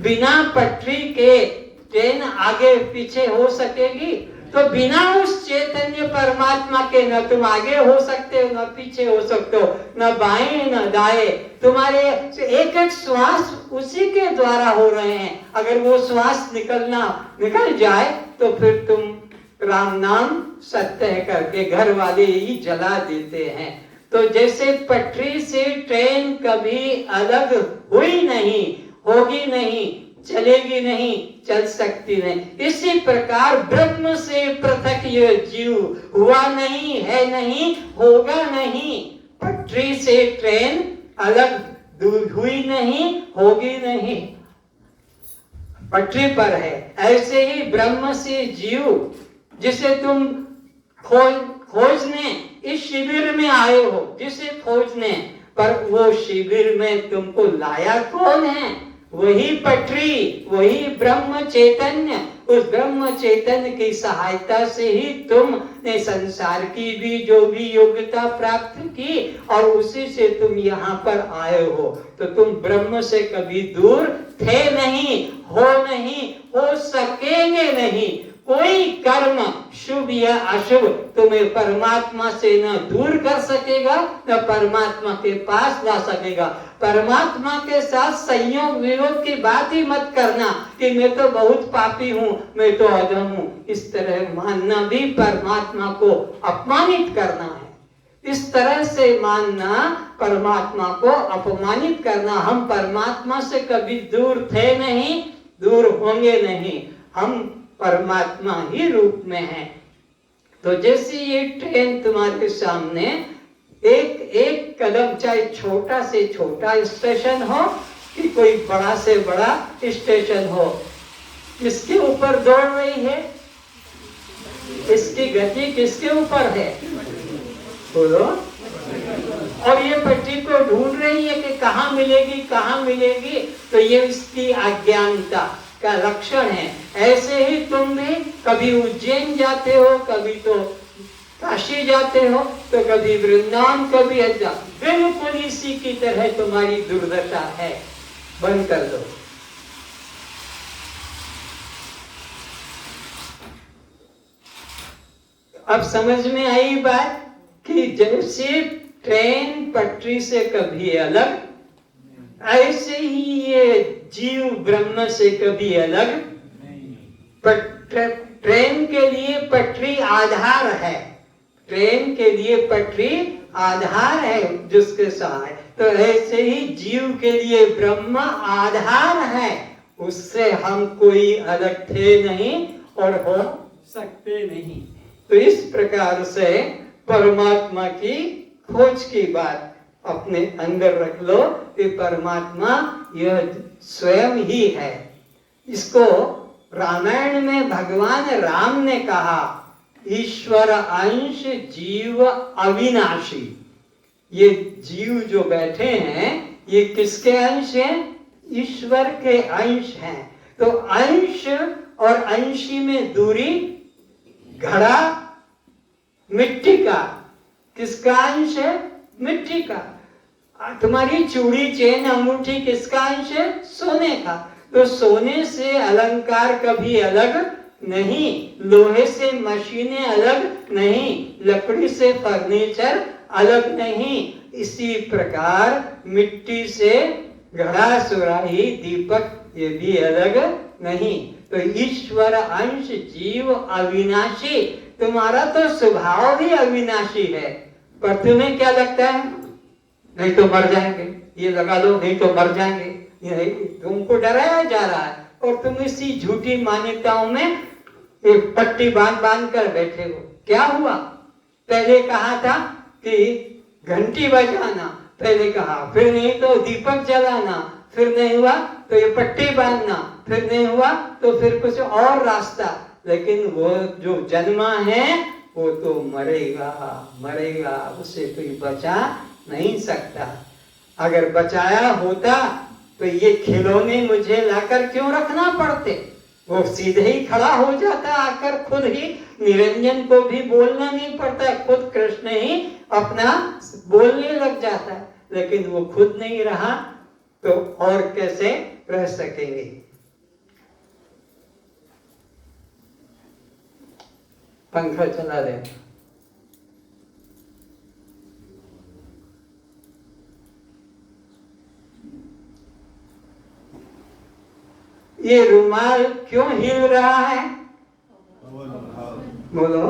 S2: बिना पटरी के ट्रेन आगे पीछे हो सकेगी? तो बिना उस चैतन्य परमात्मा के न तुम आगे हो सकते हो, न पीछे हो सकते हो, न बाएं न दाएं। तुम्हारे एक एक श्वास उसी के द्वारा हो रहे हैं। अगर वो श्वास निकल जाए तो फिर तुम राम नाम सत्य है करके घर वाले ही जला देते हैं। तो जैसे पटरी से ट्रेन कभी अलग हुई नहीं, होगी नहीं, चलेगी नहीं, चल सकती नहीं, इसी प्रकार ब्रह्म से पृथक यह जीव हुआ नहीं, है नहीं, होगा नहीं। पटरी से ट्रेन अलग हुई नहीं, होगी नहीं, पटरी पर है। ऐसे ही ब्रह्म से जीव जिसे तुम खोजने इस शिविर में आए हो, जिसे खोजने, पर वो शिविर में तुमको लाया कौन है, वही पटरी, वही ब्रह्म चैतन्य। उस ब्रह्म चैतन्य की सहायता से ही तुमने संसार की भी जो भी योग्यता प्राप्त की और उसी से तुम यहाँ पर आए हो। तो तुम ब्रह्म से कभी दूर थे नहीं, हो सकेंगे नहीं। कोई कर्म शुभ या अशुभ तुम्हें परमात्मा से न दूर कर सकेगा, न परमात्मा के पास ला सकेगा। परमात्मा के साथ संयोग विरोध की बात ही मत करना कि मैं तो बहुत पापी हूँ, मैं तो अधम हूँ। इस तरह मानना भी परमात्मा को अपमानित करना है। इस तरह से मानना परमात्मा को अपमानित करना। हम परमात्मा से कभी दूर थे नहीं, दूर होंगे नहीं, हम परमात्मा ही रूप में है। तो जैसे ये ट्रेन तुम्हारे सामने एक एक कदम, चाहे छोटा से छोटा स्टेशन हो कि कोई बड़ा से बड़ा स्टेशन हो, किसके ऊपर दौड़ रही है, इसकी गति किसके ऊपर है, बोलो। और ये पटरी को ढूंढ रही है कि कहाँ मिलेगी, कहाँ मिलेगी। तो ये इसकी अज्ञानता का लक्षण है। ऐसे ही तुम भी कभी उज्जैन जाते हो, कभी तो काशी जाते हो, तो कभी वृंदावन, कभी अयोध्या। बिल्कुल इसी की तरह तुम्हारी दुर्दशा है। बंद कर दो। अब समझ में आई बात कि जैसे ट्रेन पटरी से कभी अलग, ऐसे ही ये जीव ब्रह्म से कभी अलग। ट्रेन के लिए पटरी आधार है, ट्रेन के लिए पटरी आधार है जिसके सहाय। तो ऐसे ही जीव के लिए ब्रह्म आधार है, उससे हम कोई अलग थे नहीं और हो सकते नहीं। तो इस प्रकार से परमात्मा की खोज की बात अपने अंदर रख लो कि परमात्मा यह स्वयं ही है। इसको रामायण में भगवान राम ने कहा, ईश्वर अंश जीव अविनाशी। ये जीव जो बैठे हैं ये किसके अंश हैं? ईश्वर के अंश हैं। तो अंश और अंशी में दूरी, घड़ा मिट्टी का, किसका अंश है? मिट्टी का। तुम्हारी चूड़ी, चेन, अंगूठी किसका अंश है? सोने का। तो सोने से अलंकार कभी अलग नहीं, लोहे से मशीनें अलग नहीं, लकड़ी से फर्नीचर अलग नहीं, इसी प्रकार मिट्टी से घड़ा सुराही दीपक ये भी अलग नहीं। तो ईश्वर अंश जीव अविनाशी, तुम्हारा तो स्वभाव ही अविनाशी है, पर तुम्हें क्या लगता है नहीं तो मर जाएंगे, ये लगा लो नहीं तो मर जाएंगे, तुमको डराया जा रहा है और तुम इसी झूठी मान्यताओं में एक पट्टी बांध बांध कर बैठे हो। क्या हुआ? पहले कहा था कि घंटी बजाना, पहले कहा, फिर नहीं तो दीपक जलाना, फिर नहीं हुआ तो ये पट्टी बांधना, फिर नहीं हुआ तो फिर कुछ और रास्ता। लेकिन वो जो जन्मा है वो तो मरेगा, मरेगा, उसे कोई बचा नहीं सकता। अगर बचाया होता तो ये खिलौने मुझे लाकर क्यों रखना पड़ते? वो सीधे ही खड़ा हो जाता आकर, खुद ही निरंजन को भी बोलना नहीं पड़ता, खुद कृष्ण ही अपना बोलने लग जाता है। लेकिन वो खुद नहीं रहा तो और कैसे रह सकेंगे? पंखा चला दे। ये रुमाल क्यों हिल रहा है? बोलो।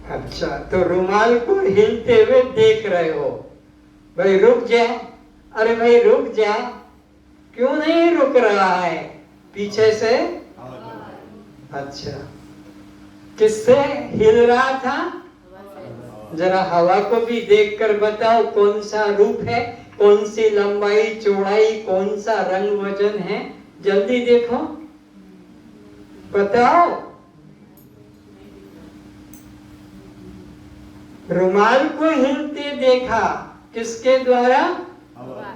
S2: अच्छा, तो रुमाल को हिलते हुए देख रहे हो, भाई रुक जा, अरे भाई रुक जा, क्यों नहीं रुक रहा है? पीछे से। अच्छा, किससे हिल रहा था? जरा हवा को भी देखकर बताओ कौन सा रूप है, कौन सी लंबाई चौड़ाई, कौन सा रंग वजन है, जल्दी देखो, बताओ। रुमाल को हिलते देखा, किसके द्वारा?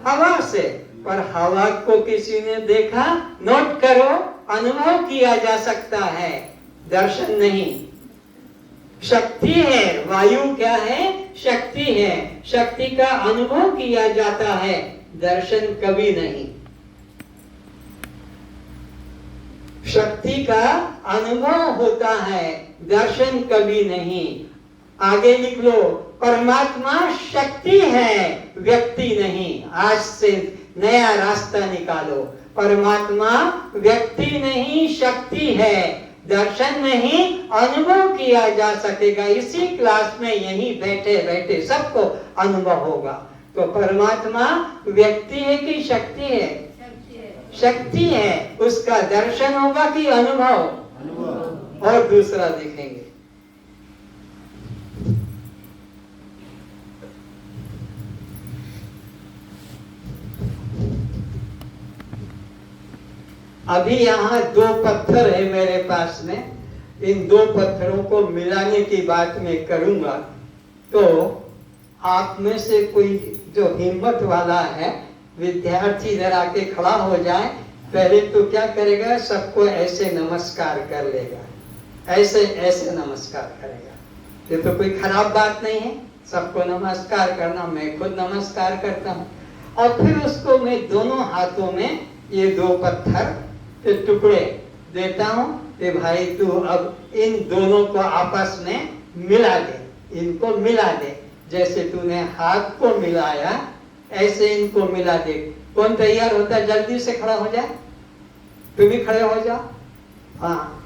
S2: हवा से। पर हवा को किसी ने देखा? नोट करो, अनुभव किया जा सकता है, दर्शन नहीं। शक्ति है, वायु क्या है? शक्ति है, शक्ति का अनुभव किया जाता है, दर्शन कभी नहीं। शक्ति का अनुभव होता है, दर्शन कभी नहीं। आगे लिख लो, परमात्मा शक्ति है, व्यक्ति नहीं। आज से नया रास्ता निकालो, परमात्मा व्यक्ति नहीं, शक्ति है, दर्शन नहीं, अनुभव किया जा सकेगा। इसी क्लास में यहीं बैठे बैठे सबको अनुभव होगा। तो परमात्मा व्यक्ति है कि शक्ति है? शक्ति है, उसका दर्शन होगा कि अनुभव? और दूसरा देखेंगे। अभी यहाँ दो पत्थर है मेरे पास में, इन दो पत्थरों को मिलाने की बात मैं करूंगा। तो आप में से कोई जो हिम्मत वाला है विद्यार्थी जरा के खड़ा हो जाए। पहले तो क्या करेगा? सबको ऐसे नमस्कार कर लेगा, ऐसे ऐसे नमस्कार करेगा। ये तो कोई खराब बात नहीं है, सबको नमस्कार करना, मैं खुद नमस्कार करता हूँ। और फिर उसको मैं दोनों हाथों में ये दो पत्थर के टुकड़े देता हूँ कि भाई तू अब इन दोनों को आपस में मिला दे, इनको मिला दे। जैसे तूने हाथ को मिलाया ऐसे इनको मिला दे। कौन तैयार होता है? जल्दी से खड़ा हो जाए, तुम भी खड़े हो जाओ। हाँ,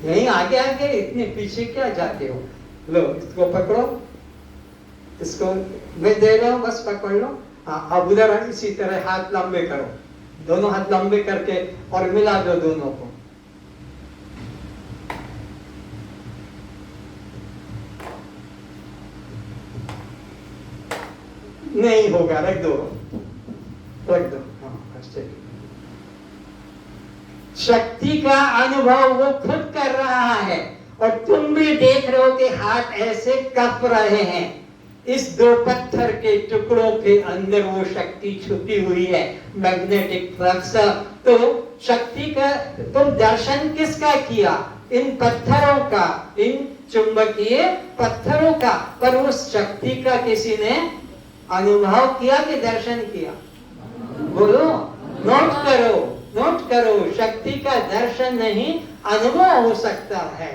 S2: यहीं आगे आगे, इतने पीछे क्या जाते हो? लो इसको पकड़ो, इसको मैं दे रहा हूँ, बस पकड़ लो। हाँ, अब उधर इसी तरह हाथ लंबे करो, दोनों हाथ लंबे करके और मिला दो दोनों को। नहीं होगा, रख दो, रख दो। हाँ, शक्ति का अनुभव वो खुद कर रहा है और तुम भी देख रहे हो कि हाथ ऐसे कप रहे हैं। इस दो पत्थर के टुकड़ों के अंदर वो शक्ति छुपी हुई है, मैग्नेटिक फ्लक्स। तो शक्ति का तुम दर्शन किसका किया? इन पत्थरों का, इन चुंबकीय पत्थरों का। पर उस शक्ति का किसी ने अनुभव किया कि दर्शन किया? बोलो, नोट करो, नोट करो। शक्ति का दर्शन नहीं, अनुभव हो सकता है।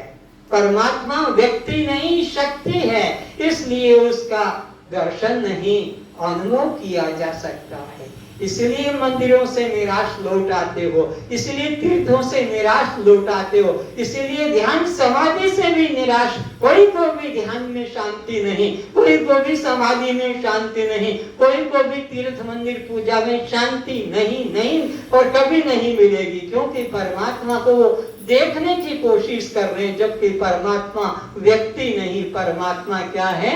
S2: परमात्मा व्यक्ति नहीं, शक्ति है, इसलिए उसका दर्शन नहीं, अनुभव किया जा सकता है। इसलिए मंदिरों से निराश लौट आते हो, इसलिए तीर्थों से निराश लौट आते हो, इसलिए ध्यान समाधि से भी निराश। कोई को भी ध्यान में शांति नहीं, कोई को भी समाधि में शांति नहीं, कोई को भी तीर्थ मंदिर पूजा में शांति नहीं और कभी नहीं मिलेगी, क्योंकि परमात्मा को वो देखने की कोशिश कर रहे हैं, जबकि परमात्मा व्यक्ति नहीं, परमात्मा क्या है?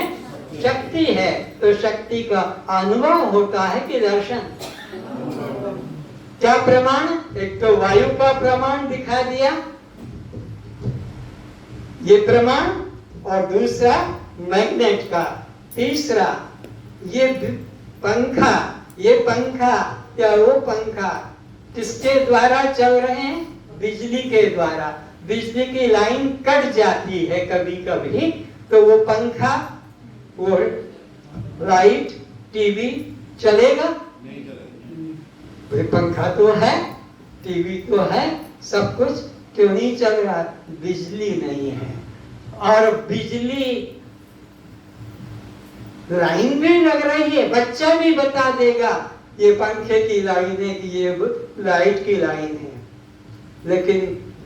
S2: शक्ति है। तो शक्ति का अनुभव होता है कि दर्शन। क्या प्रमाण? एक तो वायु का प्रमाण दिखा दिया, ये प्रमाण, और दूसरा मैग्नेट का, तीसरा ये पंखा, ये पंखा या वो पंखा किसके द्वारा चल रहे हैं? बिजली के द्वारा। बिजली की लाइन कट जाती है कभी कभी, तो वो पंखा, वो लाइट, टीवी चलेगा? नहीं चलेगा। पंखा तो है, टीवी तो है, सब कुछ, क्यों नहीं चल रहा? बिजली नहीं है। और बिजली लाइन भी लग रही है, बच्चा भी बता देगा ये पंखे की लाइन है कि ये लाइट की लाइन है, लेकिन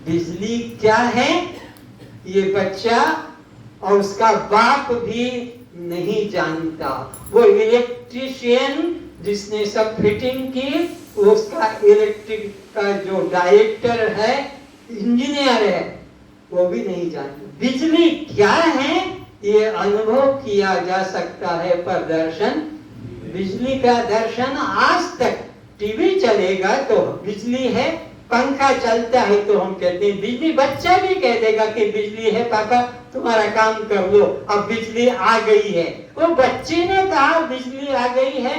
S2: बिजली क्या है ये बच्चा और उसका बाप भी नहीं जानता। वो इलेक्ट्रीशियन जिसने सब फिटिंग की, उसका इलेक्ट्रिक का जो डायरेक्टर है, इंजीनियर है, वो भी नहीं जानता। बिजली क्या है ये अनुभव किया जा सकता है, पर दर्शन, बिजली का दर्शन आज तक। टीवी चलेगा तो बिजली है, पंखा चलता है तो हम कहते हैं बिजली। बच्चा भी कह देगा कि बिजली है पापा, तुम्हारा काम कर लो, अब बिजली आ गई है। वो बच्चे ने कहा बिजली आ गई है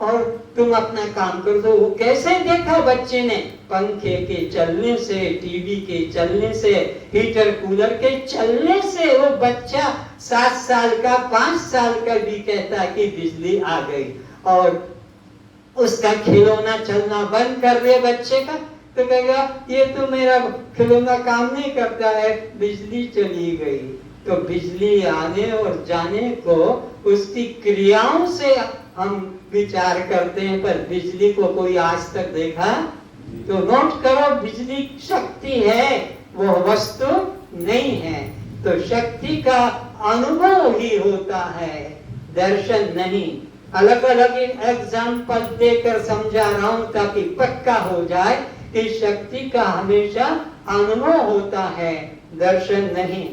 S2: और तुम अपना काम कर दो। वो कैसे देखा बच्चे ने? पंखे के चलने से, टीवी के चलने से, हीटर कूलर के चलने से। वो बच्चा 7 साल का, 5 साल का भी कहता कि बिजली आ गई, और उसका खिलौना चलना बंद कर दे बच्चे का, तो कहेगा ये तो मेरा खिलौना काम नहीं करता है, बिजली चली गई। तो बिजली आने और जाने को उसकी क्रियाओं से हम विचार करते हैं, पर बिजली को कोई आज तक देखा? तो नोट करो, बिजली शक्ति है, वो वस्तु नहीं है। तो शक्ति का अनुभव ही होता है, दर्शन नहीं। अलग अलग एग्जाम्पल देकर समझा रहा हूं ताकि पक्का हो जाए कि शक्ति का हमेशा अनुभव होता है, दर्शन नहीं।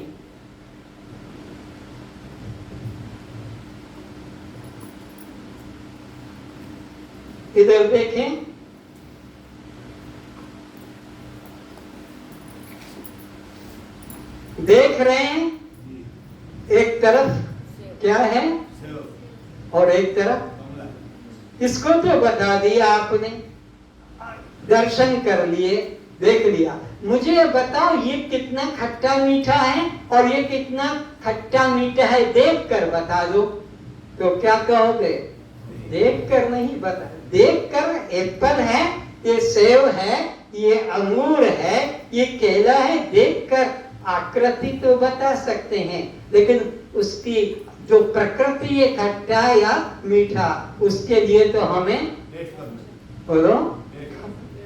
S2: इधर देखें, देख रहे हैं, एक तरफ क्या है और एक तरफ, इसको तो बता दिया आपने, दर्शन कर लिए, देख लिया। मुझे बताओ ये कितना खट्टा मीठा है और ये कितना खट्टा मीठा है, देख कर बता दो। तो क्या कहोगे? देख कर नहीं बता, देख कर एप्पल है, ये सेब है, ये अंगूर है, ये केला है, देख कर आकृति तो बता सकते हैं, लेकिन उसकी जो प्रकृति है खट्टा या मीठा, उसके लिए तो हमें बोलो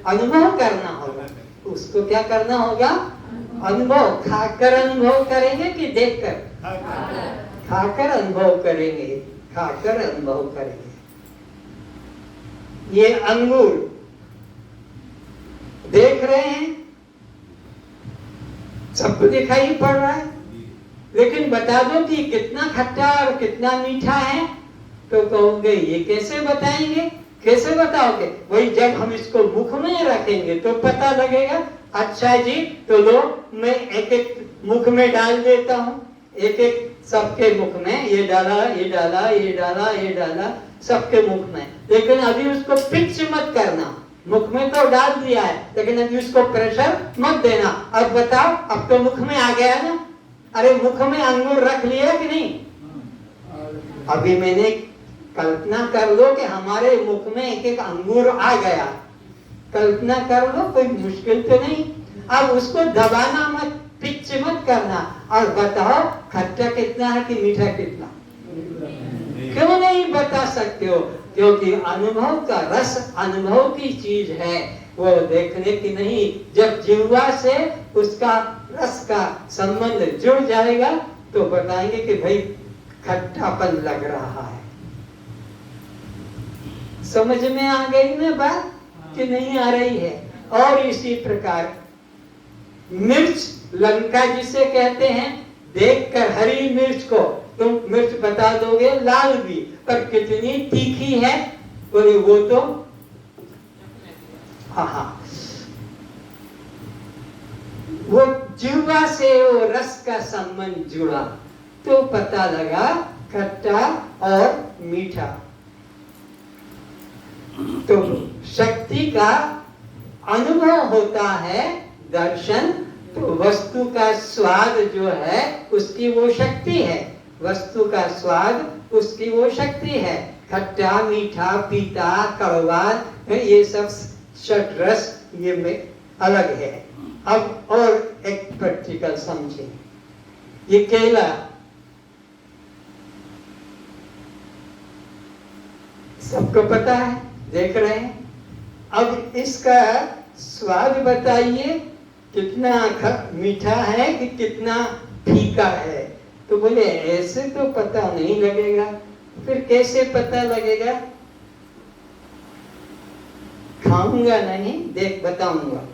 S2: अनुभव करना होगा। उसको क्या करना होगा? अनुभव। खाकर अनुभव करेंगे कि देखकर? खाकर अनुभव करेंगे, खाकर अनुभव करेंगे। ये अंगूर देख रहे हैं, सबको दिखाई पड़ रहा है, लेकिन बता दो कि कितना खट्टा और कितना मीठा है, तो कहोगे ये कैसे बताएंगे? कैसे बताओगे? वही जब हम इसको मुख में रखेंगे तो पता लगेगा। अच्छा जी, तो लो मैं एक एक मुख में डाल देता हूँ, एक एक सबके मुख में, ये डाला, ये डाला, ये डाला, ये डाला, सबके मुख में। लेकिन अभी उसको पिच मत करना, मुख में तो डाल दिया है, लेकिन अभी उसको प्रेशर मत देना। अब बताओ, अब तो मुख में आ गया ना? अरे मुख में अंगूर रख लिया कि नहीं? अभी मैंने कल्पना कर लो कि हमारे मुख में एक एक अंगूर आ गया, कल्पना कर लो, कोई मुश्किल तो नहीं। अब उसको दबाना मत, पिच मत करना और बताओ खट्टा कितना है कि मीठा कितना। क्यों नहीं बता सकते हो? क्योंकि अनुभव का रस अनुभव की चीज है, वो देखने की नहीं। जब जिह्वा से उसका रस का संबंध जुड़ जाएगा तो बताएंगे कि भाई खट्टापन लग रहा है। समझ में आ गई ना बात कि नहीं आ रही है? और इसी प्रकार मिर्च लंका जिसे कहते हैं, देखकर हरी मिर्च को तुम मिर्च बता दोगे लाल भी, पर कितनी तीखी है वो तो हाँ वो जिह्वा से वो रस का संबंध जुड़ा तो पता लगा खट्टा और मीठा। तो शक्ति का अनुभव होता है दर्शन, तो वस्तु का स्वाद जो है उसकी वो शक्ति है, वस्तु का स्वाद उसकी वो शक्ति है। खट्टा मीठा पीता कड़वा ये सब षट रस ये में अलग है। अब और एक प्रैक्टिकल समझे, ये केला सबको पता है, देख रहे हैं। अब इसका स्वाद बताइए कितना मीठा है कि कितना फीका है। तो बोले ऐसे तो पता नहीं लगेगा। फिर कैसे पता लगेगा? खाऊंगा नहीं, देख बताऊंगा।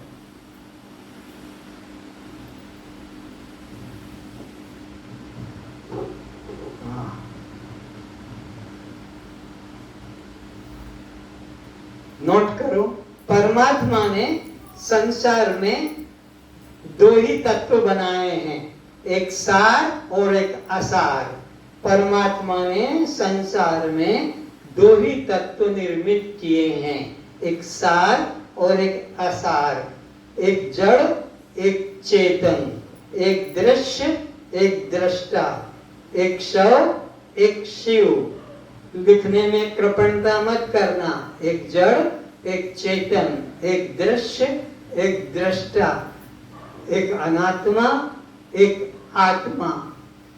S2: नोट करो, परमात्मा ने संसार में दो ही तत्व बनाए हैं, एक सार और एक असार। परमात्मा ने संसार में दो ही तत्व निर्मित किए हैं, एक सार और एक असार, एक जड़ एक चेतन, एक दृश्य एक दृष्टा, एक शव एक शिव। लिखने में कृपणता मत करना। एक जड़ एक चेतन, एक दृश्य एक दृष्टा, एक अनात्मा एक आत्मा,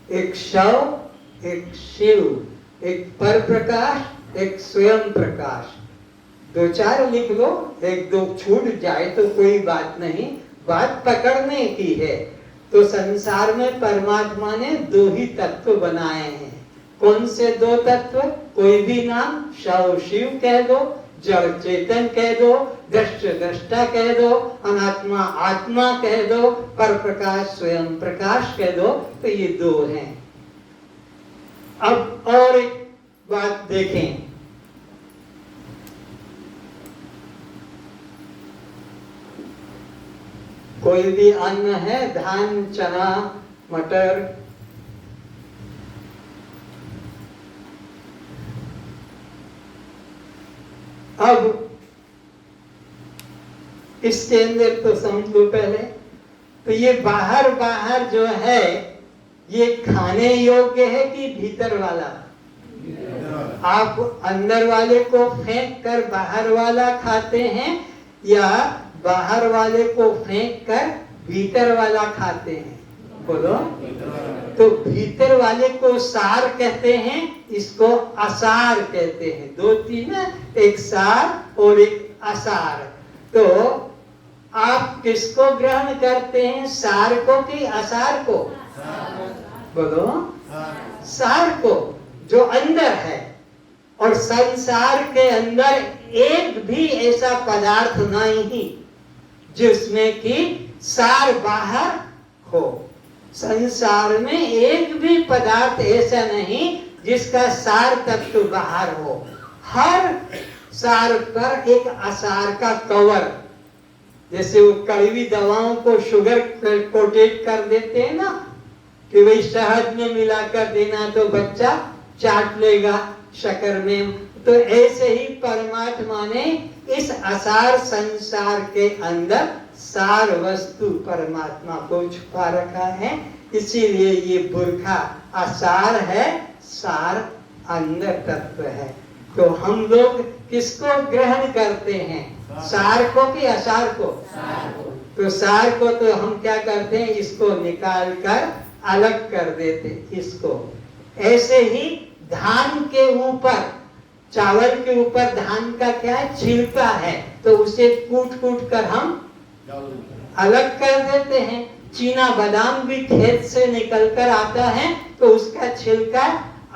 S2: एक शव एक शिव, एक पर प्रकाश एक स्वयं प्रकाश। दो चार लिख लो, एक दो छूट जाए तो कोई बात नहीं, बात पकड़ने की है। तो संसार में परमात्मा ने दो ही तत्व बनाए हैं। कौन से दो तत्व? कोई भी नाम, शव शिव कह दो, जड़ चेतन कह दो, दृश्य दृष्टा कह दो, अनात्मा आत्मा कह दो, पर प्रकाश स्वयं प्रकाश कह दो। तो ये दो हैं। अब और एक बात देखें, कोई भी अन्न है, धान चना मटर, अब इसके अंदर तो समझ लो पहले, तो ये बाहर बाहर जो है ये खाने योग्य है कि भीतर वाला? आप अंदर वाले को फेंक कर बाहर वाला खाते हैं या बाहर वाले को फेंक कर भीतर वाला खाते हैं? बोलो। तो भीतर वाले को सार कहते हैं, इसको असार कहते हैं। दो तीन, एक सार और एक असार। तो आप किसको ग्रहण करते हैं, सार को कि असार को? बोलो। सार को, जो अंदर है। और संसार के अंदर एक भी ऐसा पदार्थ नहीं जिसमें कि सार बाहर हो। संसार में एक भी पदार्थ ऐसा नहीं जिसका सार तत्व बाहर हो। हर सार पर एक असार का कवर, जैसे वो कड़वी दवाओं को शुगर कोटेड कर देते हैं ना, कि वही शहद में मिलाकर देना तो बच्चा चाट लेगा शक्कर में। तो ऐसे ही परमात्मा ने इस असार संसार के अंदर सार वस्तु परमात्मा को छुपा रखा है। इसीलिए ये बुरखा असार है, सार अंदर तत्व है। तो हम लोग किसको ग्रहण करते हैं, सार को कि असार को? तो सार को तो हम क्या करते हैं, इसको निकाल कर अलग कर देते इसको। ऐसे ही धान के ऊपर, चावल के ऊपर धान का क्या है, छिलका है, तो उसे कूट कूट कर हम अलग कर देते हैं। चीना बादाम भी खेत से निकल कर आता है तो उसका छिलका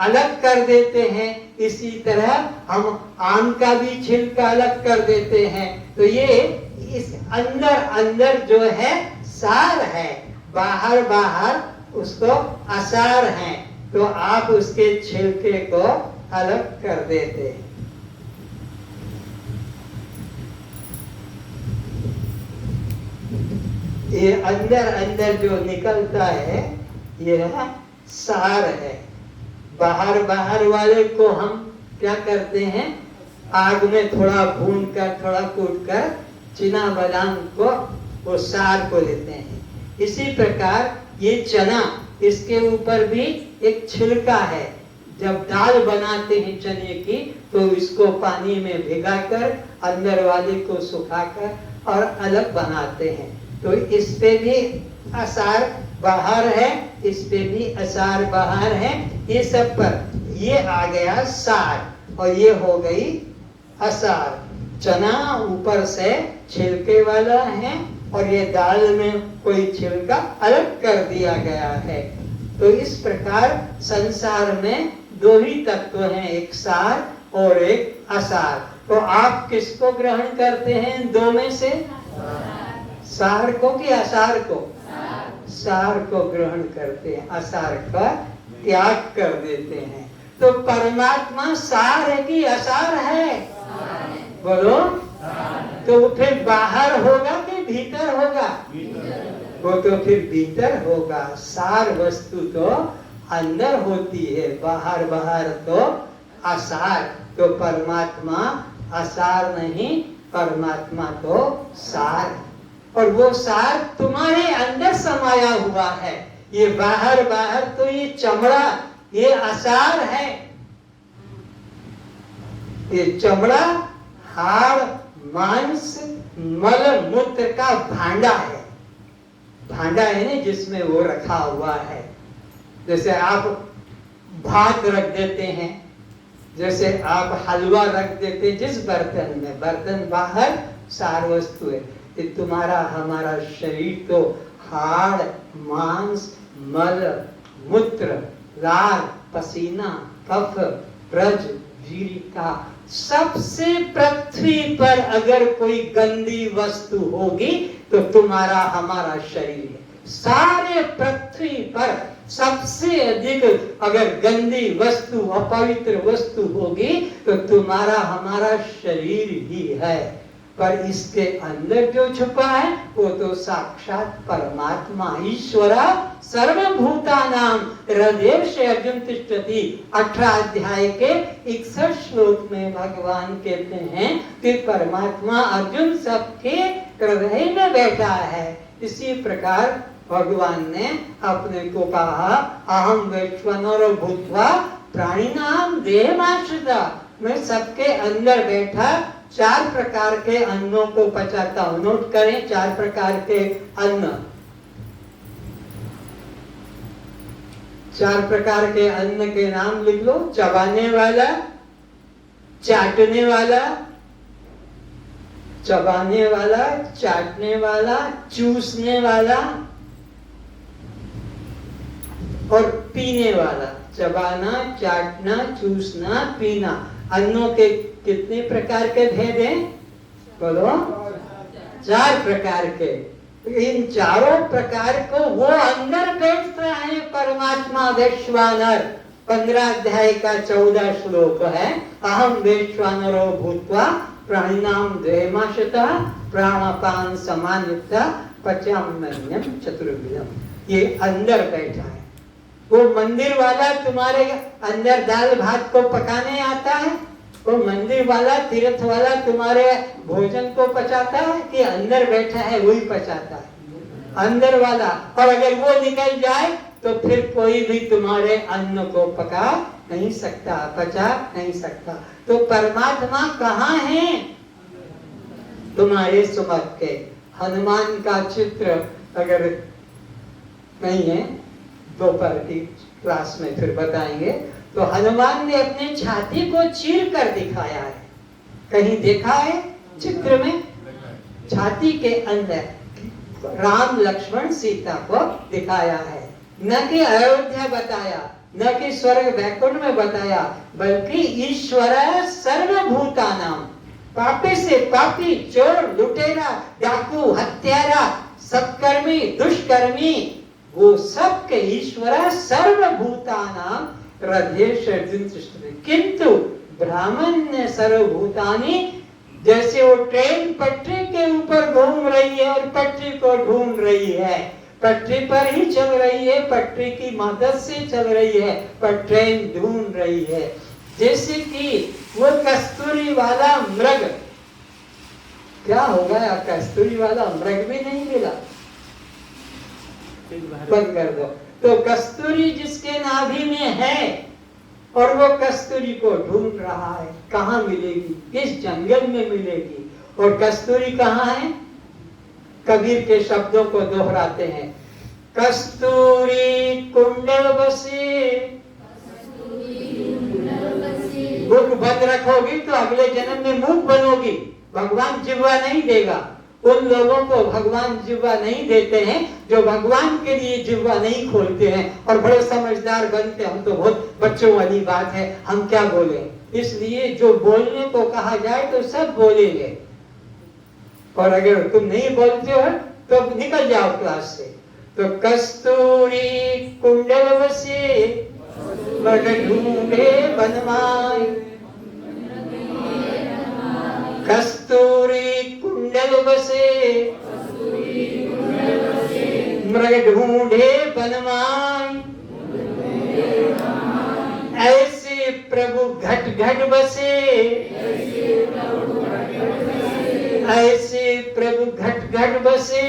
S2: अलग कर देते हैं। इसी तरह हम आम का भी छिलका अलग कर देते हैं। तो ये इस अंदर अंदर जो है सार है, बाहर बाहर उसको असार है। तो आप उसके छिलके को अलग कर देते हैं। ये अंदर अंदर जो निकलता है यह सार है। बाहर बाहर वाले को हम क्या करते हैं, आग में थोड़ा भून कर, थोड़ा कूट कर चना बादाम को, वो सार को लेते हैं। इसी प्रकार ये चना, इसके ऊपर भी एक छिलका है। जब दाल बनाते हैं चने की तो इसको पानी में भिगाकर अंदर वाले को सुखाकर और अलग बनाते हैं। तो इस पे भी असार बाहर है, इस पे भी असार बाहर है। ये सब पर ये आ गया सार और ये हो गई असार। चना ऊपर से छिलके वाला है और ये दाल में कोई छिलका अलग कर दिया गया है। तो इस प्रकार संसार में दो ही तत्व हैं, एक सार और एक असार। तो आप किसको ग्रहण करते हैं दो में से, सार को कि असार को? सार को ग्रहण करते हैं, असार का त्याग कर देते हैं। तो परमात्मा सार है कि असार है? बोलो। तो वो फिर बाहर होगा कि भीतर होगा? वो तो फिर भीतर होगा। सार वस्तु तो अंदर होती है, बाहर बाहर तो असार। तो परमात्मा असार नहीं, परमात्मा तो सार। और वो सार तुम्हारे अंदर समाया हुआ है। ये बाहर बाहर तो ये चमड़ा, ये असार है। ये चमड़ा, हाड़, मांस, मल मूत्र का भांडा है। भांडा है ना जिसमें वो रखा हुआ है। जैसे आप भात रख देते हैं, जैसे आप हलवा रख देते हैं जिस बर्तन में, बर्तन बाहर सार वस्तु है। ये तुम्हारा हमारा शरीर तो हाड़, मांस, मल, मूत्र, लार, पसीना, कफ, ब्रज, वीरिका, सबसे पृथ्वी पर अगर कोई गंदी वस्तु होगी तो तुम्हारा हमारा शरीर है। सारे पृथ्वी पर सबसे अधिक अगर गंदी वस्तु, अपवित्र वस्तु होगी तो तुम्हारा हमारा शरीर ही है। पर इसके अंदर जो छुपा है वो तो साक्षात परमात्मा ईश्वरा सर्वभूतानां हृदय से अर्जुन तिष्ठति। 18 अध्याय के 61 श्लोक में भगवान कहते हैं कि परमात्मा अर्जुन सबके हृदय में बैठा है। इसी प्रकार भगवान ने अपने को कहा, अहम वैश्वानरो भूत्वा प्राणिनां देहमाश्रिता। मैं सबके अंदर बैठा 4 प्रकार के अन्नों को पचाता हूं। नोट करें, 4 प्रकार के अन्न। 4 प्रकार के अन्न के नाम लिख लो। चबाने वाला, चाटने वाला, चबाने वाला, चाटने वाला, चूसने वाला और पीने वाला। चबाना, चाटना, चूसना, पीना। अन्नों के कितने प्रकार के भेद हैं? बोलो। 4 प्रकार के। इन चारों प्रकार को वो अंदर बैठता है परमात्मा वैश्वानर। 15 अध्याय का 14 श्लोक है, अहम वैश्वानरो भूत्वा प्राणिनां देहमाश्रितः प्राणापान समानयुक्तः पचाम्यन्नम चतुर्विधम्। ये अंदर बैठा है। वो मंदिर वाला तुम्हारे अंदर दाल भात को पकाने आता है? वो मंदिर वाला, तीर्थ वाला तुम्हारे भोजन को पचाता है कि अंदर बैठा है वही पचाता है? अंदर वाला। और अगर वो निकल जाए तो फिर कोई भी तुम्हारे अन्न को पका नहीं सकता, पचा नहीं सकता। तो परमात्मा कहाँ है? तुम्हारे सुमत के हनुमान का चित्र अगर नहीं है, दोपहर की क्लास में फिर बताएंगे, तो हनुमान ने अपने छाती को चीर कर दिखाया है। कहीं देखा है चित्र में? छाती के अंदर राम लक्ष्मण सीता को दिखाया है, न कि अयोध्या बताया, न कि स्वर्ग वैकुंठ में बताया, बल्कि ईश्वर सर्वभूतानां, पापी से पापी, चोर, लुटेरा, डाकू, हत्यारा, सत्कर्मी, दुष्कर्मी, वो सब के ईश्वर सर्वभूतानां हृदयेश अर्जुन तिष्ठति। किंतु ब्राह्मण ने सर्वभूतानि, जैसे वो ट्रेन पटरी के ऊपर घूम रही है और पटरी को ढूंढ रही है, पटरी पर ही चल रही है, पटरी की मदद से चल रही है, पर ट्रेन ढूंढ रही है। जैसे कि वो कस्तूरी वाला मृग, क्या हो गया, कस्तूरी वाला मृग भी नहीं मिला, बंद कर दो। तो कस्तूरी जिसके नाभि में है और वो कस्तूरी को ढूंढ रहा है, कहाँ मिलेगी, किस जंगल में मिलेगी, और कस्तूरी कहाँ है? कबीर के शब्दों को दोहराते हैं, कस्तूरी कुंडल बसे। मुख बंद रखोगी तो अगले जन्म में मुख बनोगी, भगवान जिह्वा नहीं देगा। उन लोगों को भगवान जिह्वा नहीं देते हैं जो भगवान के लिए जिह्वा नहीं खोलते हैं और बड़े समझदार बनते। हम तो बहुत बच्चों वाली बात है, हम क्या बोले, इसलिए जो बोलने को कहा जाए तो सब बोलेंगे, और अगर तुम नहीं बोलते हो तो निकल जाओ क्लास से। तो कस्तूरी कुंडल बसे, मृग ढूंढे बनमाई, कस्तूरी कुंडल बसे, मृग ढूंढे बनमाई, ऐसे प्रभु घट घट बसे, ऐसे प्रभु घट घट बसे,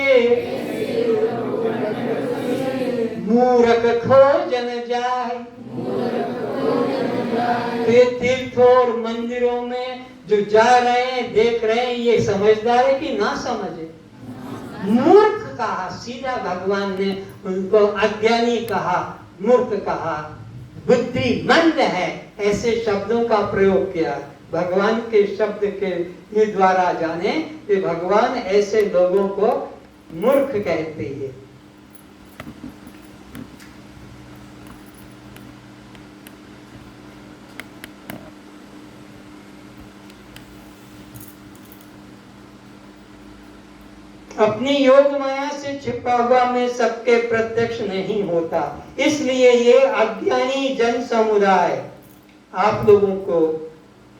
S2: मूरख खोजन जाए। तीर्थ और मंदिरों में जो जा रहे हैं, देख रहे हैं, ये समझदार है कि ना समझे? मूर्ख कहा, सीधा भगवान ने उनको अज्ञानी कहा, मूर्ख कहा, बुद्धिमंद है, ऐसे शब्दों का प्रयोग किया। भगवान के शब्द के द्वारा जाने कि भगवान ऐसे लोगों को मूर्ख कहते हैं। अपनी योग माया से छिपा हुआ में सबके प्रत्यक्ष नहीं होता, इसलिए ये अज्ञानी जन समुदाय आप लोगों को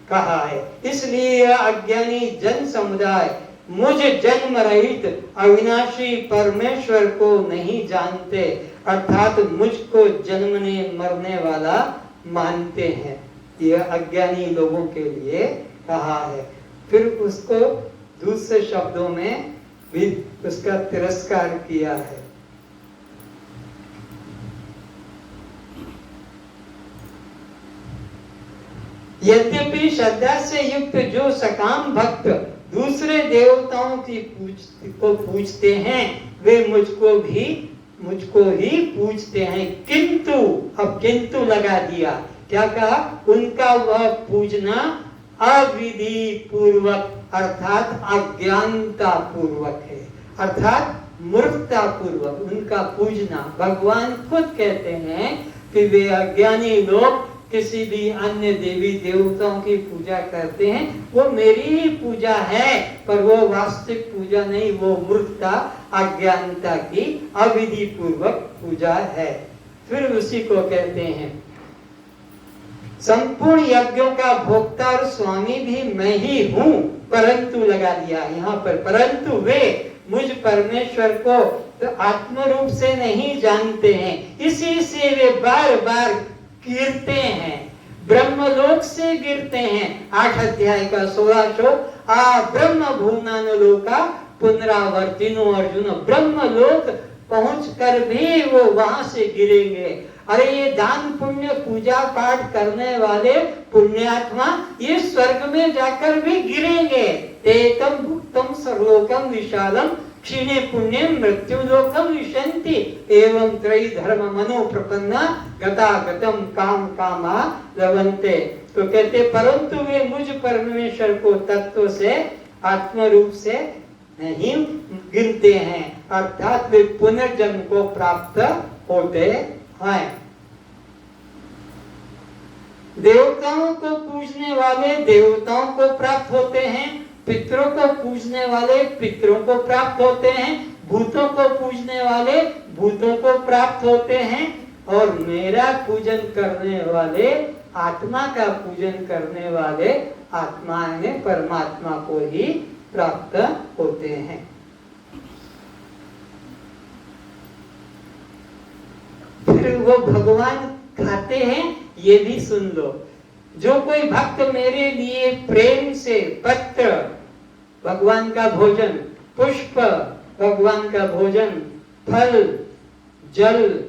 S2: कहा है, इसलिए यह अज्ञानी जन समुदाय मुझ जन्म रहित अविनाशी परमेश्वर को नहीं जानते, अर्थात मुझको जन्मने मरने वाला मानते हैं। यह अज्ञानी लोगों के लिए कहा है। फिर उसको दूसरे शब्दों में भी उसका तिरस्कार किया है। यद्यपि श्रद्धा से युक्त जो सकाम भक्त दूसरे देवताओं की पूजते हैं, वे मुझको ही पूजते हैं, किंतु, अब किंतु लगा दिया, क्या कहा? उनका वह पूजना अविधि पूर्वक अर्थात अज्ञानता पूर्वक है, अर्थात मूर्खता पूर्वक उनका पूजना। भगवान खुद कहते हैं कि वे अज्ञानी लोग किसी भी अन्य देवी देवताओं की पूजा करते हैं, वो मेरी ही पूजा है, पर वो वास्तविक पूजा नहीं, वो मूर्खता अज्ञानता की अविधि पूर्वक पूजा है। फिर उसी को कहते हैं संपूर्ण यज्ञों का भोक्ता और स्वामी भी मैं ही हूँ, परंतु लगा दिया यहाँ पर, परंतु वे मुझ परमेश्वर को तो आत्म रूप से नहीं जानते हैं, इसी से वे बार बार गिरते हैं, ब्रह्मलोक से गिरते हैं। 8 अध्याय का 16 श्लोक, आ ब्रह्म भुवनान लोका पुनरावर्तिनो अर्जुन, ब्रह्मलोक पहुंच कर भी वो वहां से गिरेंगे। अरे ये दान पुण्य पूजा पाठ करने वाले पुण्यात्मा ये स्वर्ग में जाकर भी गिरेंगे। तेतम भुक्तम सर्वलोकम विशालम क्षीणे पुण्य मृत्यु लोकम विशंति एवं त्रयी धर्म मनो प्रपन्ना गता गतम काम कामा लवंते। तो कहते परंतु वे मुझ परमेश्वर को तत्व से आत्म रूप से नहीं गिनते हैं, अर्थात वे पुनर्जन्म को प्राप्त होते हैं। देवताओं को पूजने वाले देवताओं को प्राप्त होते हैं, पितरों को पूजने वाले पितरों को प्राप्त होते हैं, भूतों को पूजने वाले भूतों को प्राप्त होते हैं, और मेरा पूजन करने वाले आत्मा का पूजन करने वाले आत्मा ने परमात्मा को ही प्राप्त होते हैं। फिर वो भगवान खाते हैं, ये भी सुन लो। जो कोई भक्त मेरे लिए प्रेम से पत्र भगवान का भोजन, पुष्प भगवान का भोजन, फल जल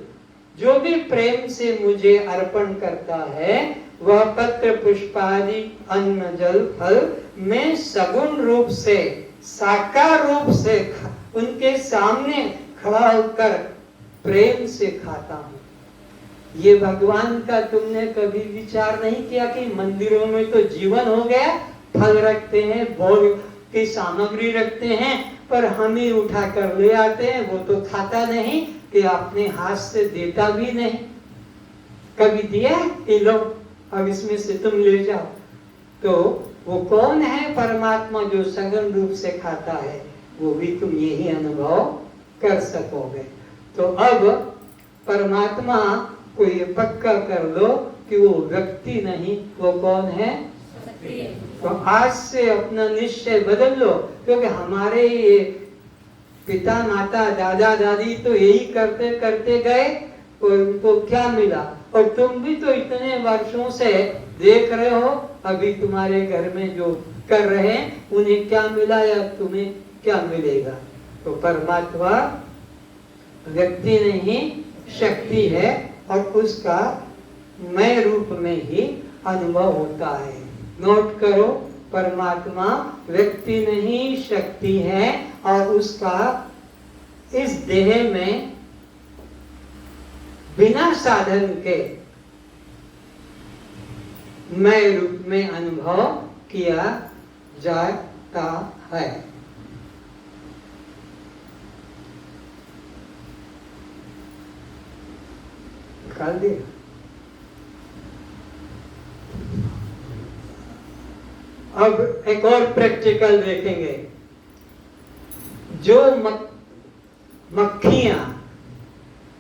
S2: जो भी प्रेम से मुझे अर्पण करता है, वह पत्र पुष्प आदि अन्न जल फल मैं सगुण रूप से साकार रूप से उनके सामने खड़ा होकर प्रेम से खाता हूँ। ये भगवान का तुमने कभी विचार नहीं किया कि मंदिरों में तो जीवन हो गया, फल रखते हैं, भोग की सामग्री रखते हैं, पर हम ही उठा कर ले आते हैं, वो तो खाता नहीं कि अपने हाथ से देता भी नहीं। कभी दिया कि लो अब इसमें से तुम ले जाओ। तो वो कौन है परमात्मा जो सघन रूप से खाता है, वो भी तुम यही अनुभव कर सकोगे। तो अब परमात्मा को ये पक्का कर लो कि वो व्यक्ति नहीं, वो कौन है? तो आज से अपना निश्चय बदल लो, क्योंकि हमारे ये पिता माता दादा दादी तो यही करते करते गए, और उनको क्या मिला? और तुम भी तो इतने वर्षों से देख रहे हो, अभी तुम्हारे घर में जो कर रहे हैं उन्हें क्या मिला या तुम्हें क्या मिलेगा? तो परमात्मा व्यक्ति नहीं शक्ति है, और उसका मैं रूप में ही अनुभव होता है। नोट करो, परमात्मा व्यक्ति नहीं शक्ति है, और उसका इस देह में बिना साधन के मैं रूप में अनुभव किया जाता है। निकाल दिया। अब एक और प्रैक्टिकल देखेंगे। जो मक्खियां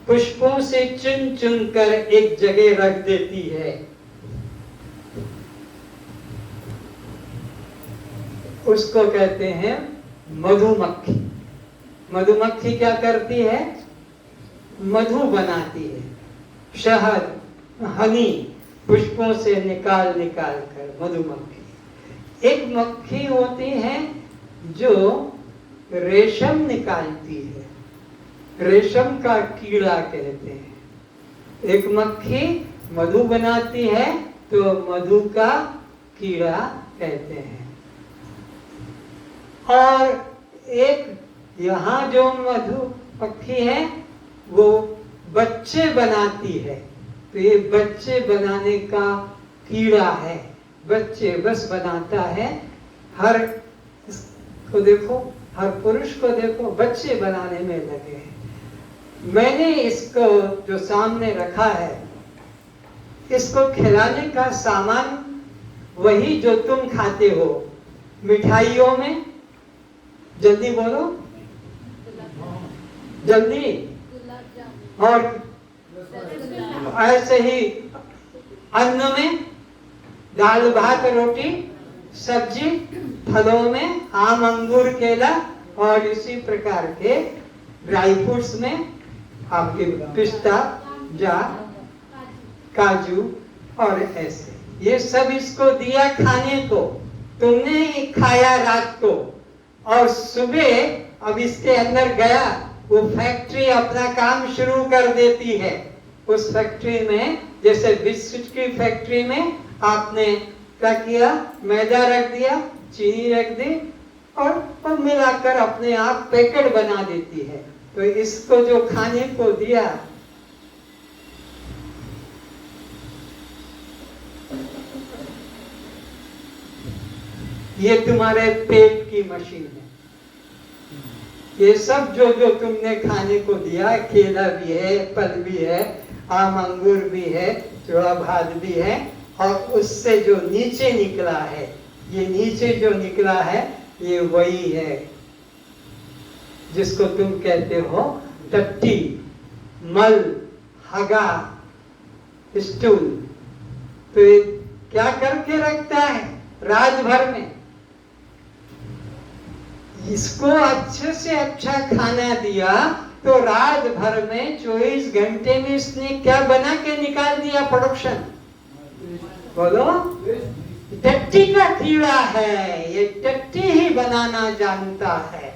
S2: पुष्पों से चुन चुन कर एक जगह रख देती है, उसको कहते हैं मधुमक्खी। मधुमक्खी क्या करती है? मधु बनाती है, शहद हनी पुष्पों से निकाल निकाल कर। मधुमक्खी एक मक्खी होती है जो रेशम निकालती है, रेशम का कीड़ा कहते हैं। एक मक्खी मधु बनाती है तो मधु का कीड़ा कहते हैं। और एक यहाँ जो मधुमक्खी है वो बच्चे बनाती है, तो ये बच्चे बनाने का कीड़ा है, बच्चे बस बनाता है। हर को देखो, हर पुरुष को देखो, बच्चे बनाने में लगे हैं। मैंने इसको जो सामने रखा है, इसको खिलाने का सामान वही जो तुम खाते हो मिठाइयों में। जल्दी बोलो, जल्दी। और ऐसे ही अन्न में दाल भात रोटी सब्जी, फलों में आम अंगूर केला, और इसी प्रकार के ड्राई फ्रूट्स में आपके पिस्ता जा काजू और ऐसे, ये सब इसको दिया खाने को। तुमने खाया रात को, और सुबह अब इसके अंदर गया, वो फैक्ट्री अपना काम शुरू कर देती है। उस फैक्ट्री में, जैसे बिस्कुट की फैक्ट्री में आपने क्या किया? मैदा रख दिया, चीनी रख दी,
S1: और मिलाकर अपने आप पैकेट बना देती है। तो इसको जो खाने को दिया, ये तुम्हारे पेट की मशीन है। ये सब जो जो तुमने खाने को दिया, केला भी है, फल भी है, आम अंगूर भी है, थोड़ा भात भी है, और उससे जो नीचे निकला है, ये नीचे जो निकला है, ये वही है जिसको तुम कहते हो टट्टी, मल, हगा, स्टूल। तो ये क्या करके रखता है रात भर में? इसको अच्छे से अच्छा खाना दिया तो रात भर में 24 घंटे में इसने क्या बना के निकाल दिया प्रोडक्शन? बोलो। टट्टी का कीड़ा है, ये टट्टी ही बनाना जानता है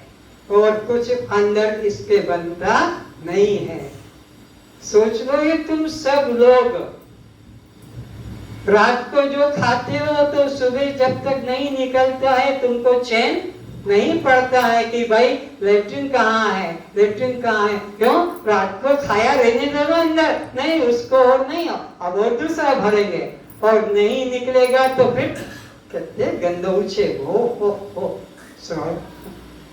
S1: और कुछ अंदर इसके बनता नहीं है। सोच लो, ये तुम सब लोग रात को जो खाते हो तो सुबह जब तक नहीं निकलता है तुमको चैन नहीं पड़ता है कि भाई लेट्रिन कहाँ है, लेट्रिन कहाँ है। क्यों? रात को खाया रहने दो अंदर, नहीं उसको और नहीं, अब और दूसरा भरेंगे और नहीं निकलेगा तो फिर कहते गंदौचे हो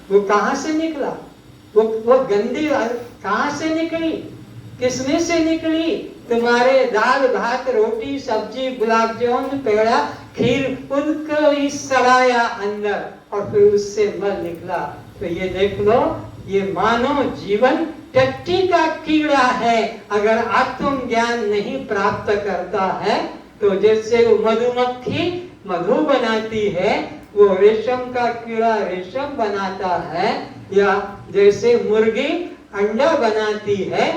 S1: वो कहाँ से निकला? वो गंदी कहाँ से निकली? किसमें से निकली? तुम्हारे दाल भात रोटी सब्जी गुलाब जामुन पेड़ा खीर उनको ही सड़ाया अंदर और फिर उससे मल निकला। तो ये देख लो, ये मानव जीवन टट्टी का कीड़ा है। अगर आत्म ज्ञान नहीं प्राप्त करता है तो जैसे वो मधुमक्खी मधु बनाती है, वो रेशम का कीड़ा रेशम बनाता है, या जैसे मुर्गी अंडा बनाती है,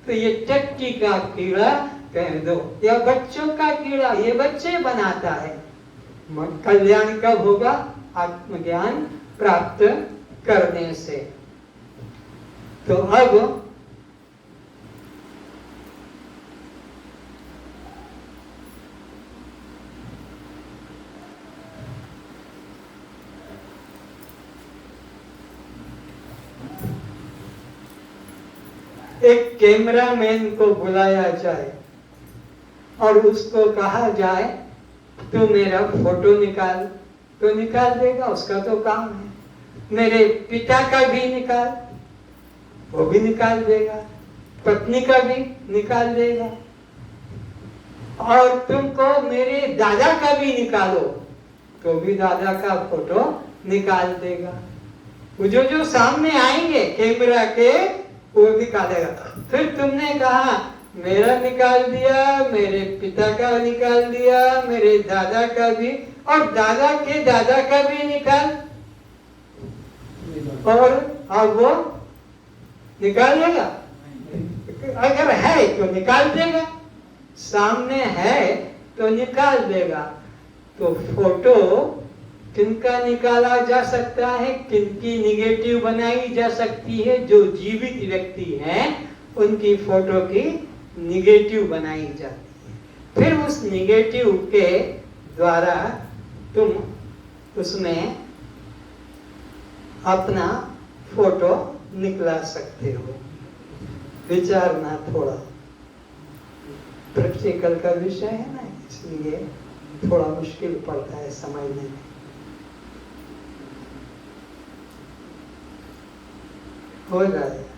S1: तो ये टट्टी का कीड़ा कह दो, या बच्चों का कीड़ा ये बच्चे बनाता है। कल्याण कब होगा? आत्मज्ञान प्राप्त करने से। तो अब एक कैमरामैन को बुलाया जाए और उसको कहा जाए तू मेरा फोटो निकाल, तो निकाल देगा, उसका तो काम है। मेरे पिता का भी निकाल, वो भी निकाल देगा, पत्नी का भी निकाल देगा, और तुमको मेरे दादा का भी निकालो तो भी दादा का फोटो निकाल देगा। वो जो सामने आएंगे कैमरा के वो निकालेगा। फिर तुमने कहा मेरा निकाल दिया, मेरे पिता का निकाल दिया, मेरे दादा का भी, और दादा के दादा का भी निकाल, और अब वो निकालेगा? अगर है तो निकाल देगा, सामने है तो निकाल देगा। तो फोटो किनका निकाला जा सकता है, किनकी निगेटिव बनाई जा सकती है? जो जीवित व्यक्ति हैं उनकी फोटो की निगेटिव बनाई जाती है। फिर उस निगेटिव के द्वारा तुम उसमें अपना फोटो निकला सकते हो। विचारना थोड़ा प्रैक्टिकल का विषय है ना, इसलिए थोड़ा मुश्किल पड़ता है समझने में। हो जाएगा।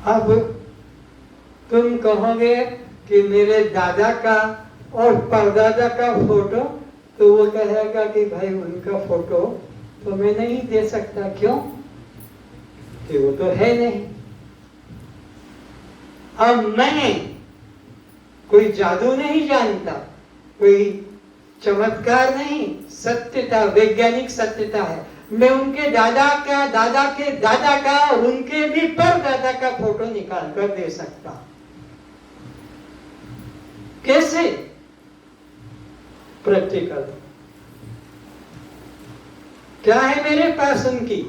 S1: अब तुम कहोगे कि मेरे दादा का और परदादा का फोटो, तो वो कहेगा कि भाई उनका फोटो तो मैं नहीं दे सकता। क्यों? कि वो तो है नहीं। अब मैं कोई जादू नहीं जानता, कोई चमत्कार नहीं, सत्यता वैज्ञानिक सत्यता है।
S2: मैं उनके दादा का, दादा के दादा का और उनके भी परदादा का फोटो निकाल कर दे सकता। कैसे? प्रैक्टिकल। क्या है मेरे पास उनकी?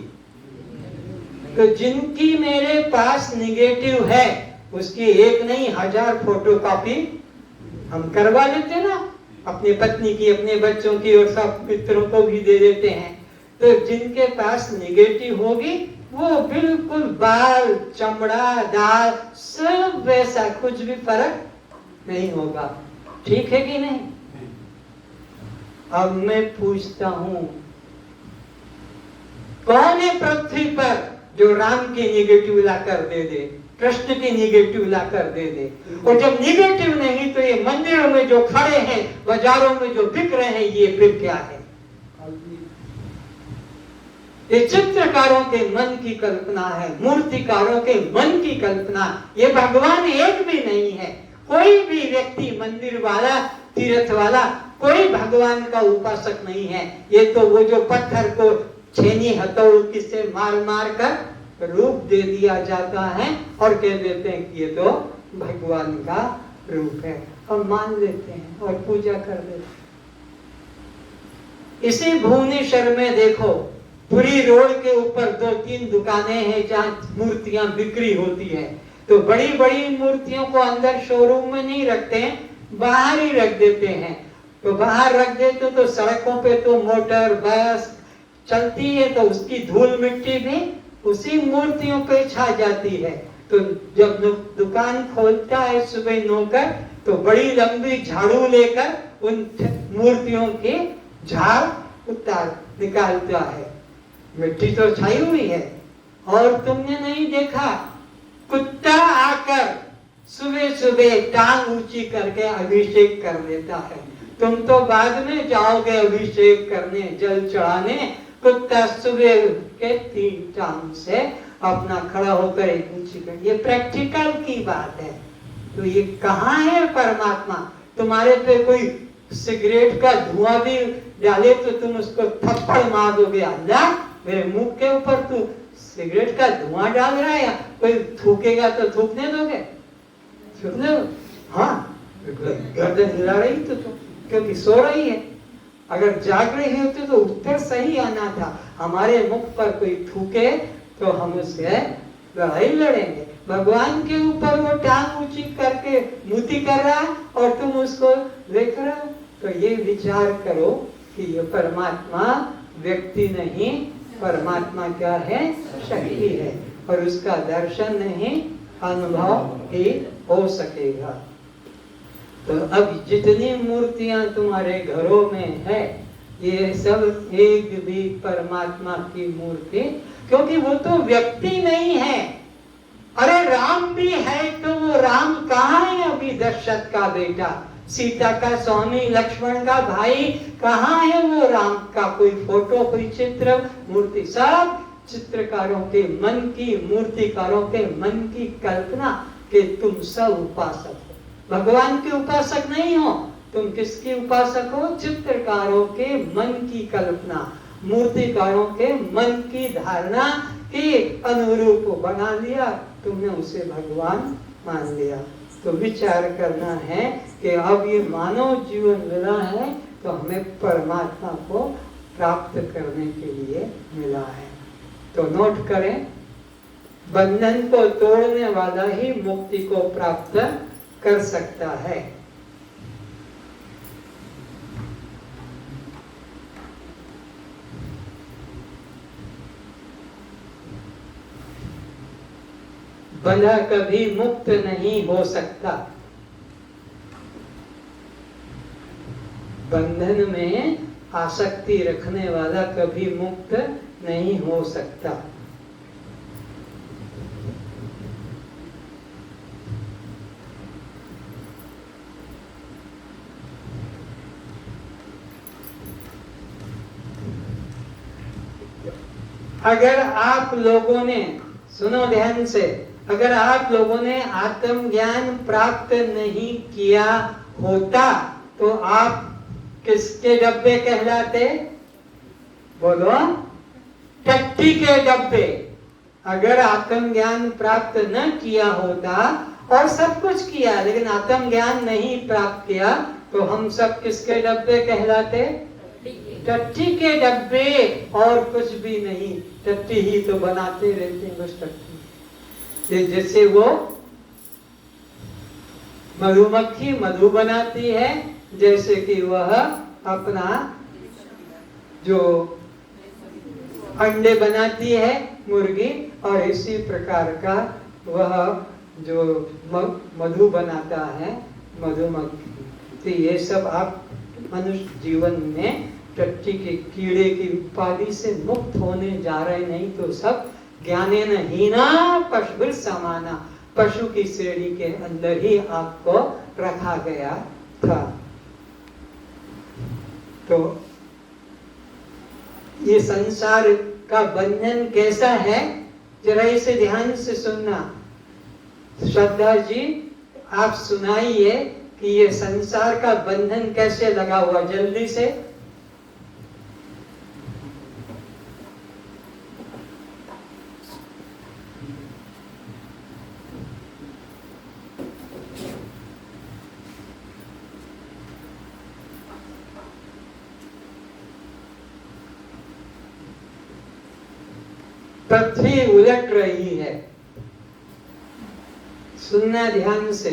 S2: तो जिनकी मेरे पास निगेटिव है उसकी एक नहीं 1000 फोटो कॉपी हम करवा लेते ना, अपनी पत्नी की, अपने बच्चों की, और सब मित्रों को भी दे देते हैं। तो जिनके पास निगेटिव होगी वो बिल्कुल बाल, चमड़ा, दाल सब वैसा, कुछ भी फर्क नहीं होगा। ठीक है कि नहीं? अब मैं पूछता हूं, कौन है पृथ्वी पर जो राम की निगेटिव ला कर दे दे, कृष्ण की निगेटिव ला कर दे दे? और जब निगेटिव नहीं तो ये मंदिरों में जो खड़े हैं, बाजारों में जो बिक रहे हैं, ये फिर क्या है? ये चित्रकारों के मन की कल्पना है, मूर्तिकारों के मन की कल्पना। ये भगवान एक भी नहीं है। कोई भी व्यक्ति मंदिर वाला, तीर्थ वाला, कोई भगवान का उपासक नहीं है। ये तो वो जो पत्थर को छेनी हथौड़ी से मार मार कर रूप दे दिया जाता है और कह देते हैं कि ये तो भगवान का रूप है, हम मान लेते हैं और पूजा कर देते हैं। इसी भुवनेश्वर में देखो, पूरी रोड के ऊपर 2-3 दुकानें हैं जहाँ मूर्तियां बिक्री होती है। तो बड़ी बड़ी मूर्तियों को अंदर शोरूम में नहीं रखते हैं, बाहर ही रख देते हैं। तो बाहर रख देते तो सड़कों पे तो मोटर बस चलती है, तो उसकी धूल मिट्टी भी उसी मूर्तियों पे छा जाती है। तो जब दुकान खोलता है सुबह नौकर, तो बड़ी लंबी झाड़ू लेकर उन मूर्तियों के झाड़ उतार निकालता है। मिट्टी तो छाई हुई है। और तुमने नहीं देखा, कुत्ता आकर सुबह सुबह टांग ऊंची करके अभिषेक कर देता है। तुम तो बाद में जाओगे अभिषेक करने, जल चढ़ाने। कुत्ता सुबह के 3 टांग से अपना खड़ा होकर एक ऊंची कर, ये प्रैक्टिकल की बात है। तो ये कहाँ है परमात्मा? तुम्हारे पे कोई सिगरेट का धुआं भी डाले तो तुम उसको थप्पड़ मार दोगे, अल्लाह मेरे मुंह के ऊपर तू सिगरेट का धुआं डाल रहा है। कोई थूकेगा तो थूकने दोगे? थूकने दो? हाँ, गर्दन हिला रही तो क्योंकि सो रही है। अगर जाग रही होती तो उत्तर सही आना था। हमारे मुख पर कोई थूके तो हम उससे लड़ाई लड़ेंगे। भगवान के ऊपर वो टांग ऊंची करके मुति कर रहा है और तुम उसको देख रहे हो। तो ये विचार करो कि ये परमात्मा व्यक्ति नहीं, परमात्मा क्या है? शक्ति है। और उसका दर्शन नहीं, अनुभव ही हो सकेगा। तो अब जितनी मूर्तियां तुम्हारे घरों में है, ये सब एक भी परमात्मा की मूर्ति, क्योंकि वो तो व्यक्ति नहीं है। अरे राम भी है तो वो राम कहाँ है? अभी दशरथ का बेटा, सीता का स्वामी, लक्ष्मण का भाई, कहाँ है वो राम का कोई फोटो, कोई चित्र, मूर्ति? सब चित्रकारों के मन की, मूर्तिकारों के मन की कल्पना कि तुम सब उपासक हो, भगवान के उपासक नहीं हो। तुम किसके उपासक हो? चित्रकारों के मन की कल्पना, मूर्तिकारों के मन की धारणा के अनुरूप बना लिया, तुमने उसे भगवान मान लिया। तो विचार करना है कि अब ये मानव जीवन मिला है तो हमें परमात्मा को प्राप्त करने के लिए मिला है। तो नोट करें, बंधन को तोड़ने वाला ही मुक्ति को प्राप्त कर सकता है। बंधा कभी मुक्त नहीं हो सकता। बंधन में आसक्ति रखने वाला कभी मुक्त नहीं हो सकता। अगर आप लोगों ने, सुनो ध्यान से, अगर आप लोगों ने आत्मज्ञान प्राप्त नहीं किया होता तो आप किसके डब्बे कहलाते? बोलो, टट्टी के डब्बे। अगर आत्मज्ञान प्राप्त न किया होता और सब कुछ किया लेकिन आत्मज्ञान नहीं प्राप्त किया तो हम सब किसके डब्बे कहलाते? टट्टी के डब्बे और कुछ भी नहीं। टट्टी ही तो बनाते रहते हैं बस टट्टी। जैसे वो मधुमक्खी मधु बनाती है, जैसे कि वह अपना जो अंडे बनाती है मुर्गी, और इसी प्रकार का वह जो मधु बनाता है मधुमक्खी। तो ये सब आप मनुष्य जीवन में टट्टी के कीड़े की उपाधि से मुक्त होने जा रहे, नहीं तो सब ज्ञानेन हीना पशुभिर समाना, पशु की श्रेणी के अंदर ही आपको रखा गया था। तो ये संसार का बंधन कैसा है, जरा इसे ध्यान से सुनना। श्रद्धा जी आप सुनाइए कि ये संसार का बंधन कैसे लगा हुआ, जल्दी से। पृथ्वी उलट रही है, सुनना ध्यान से।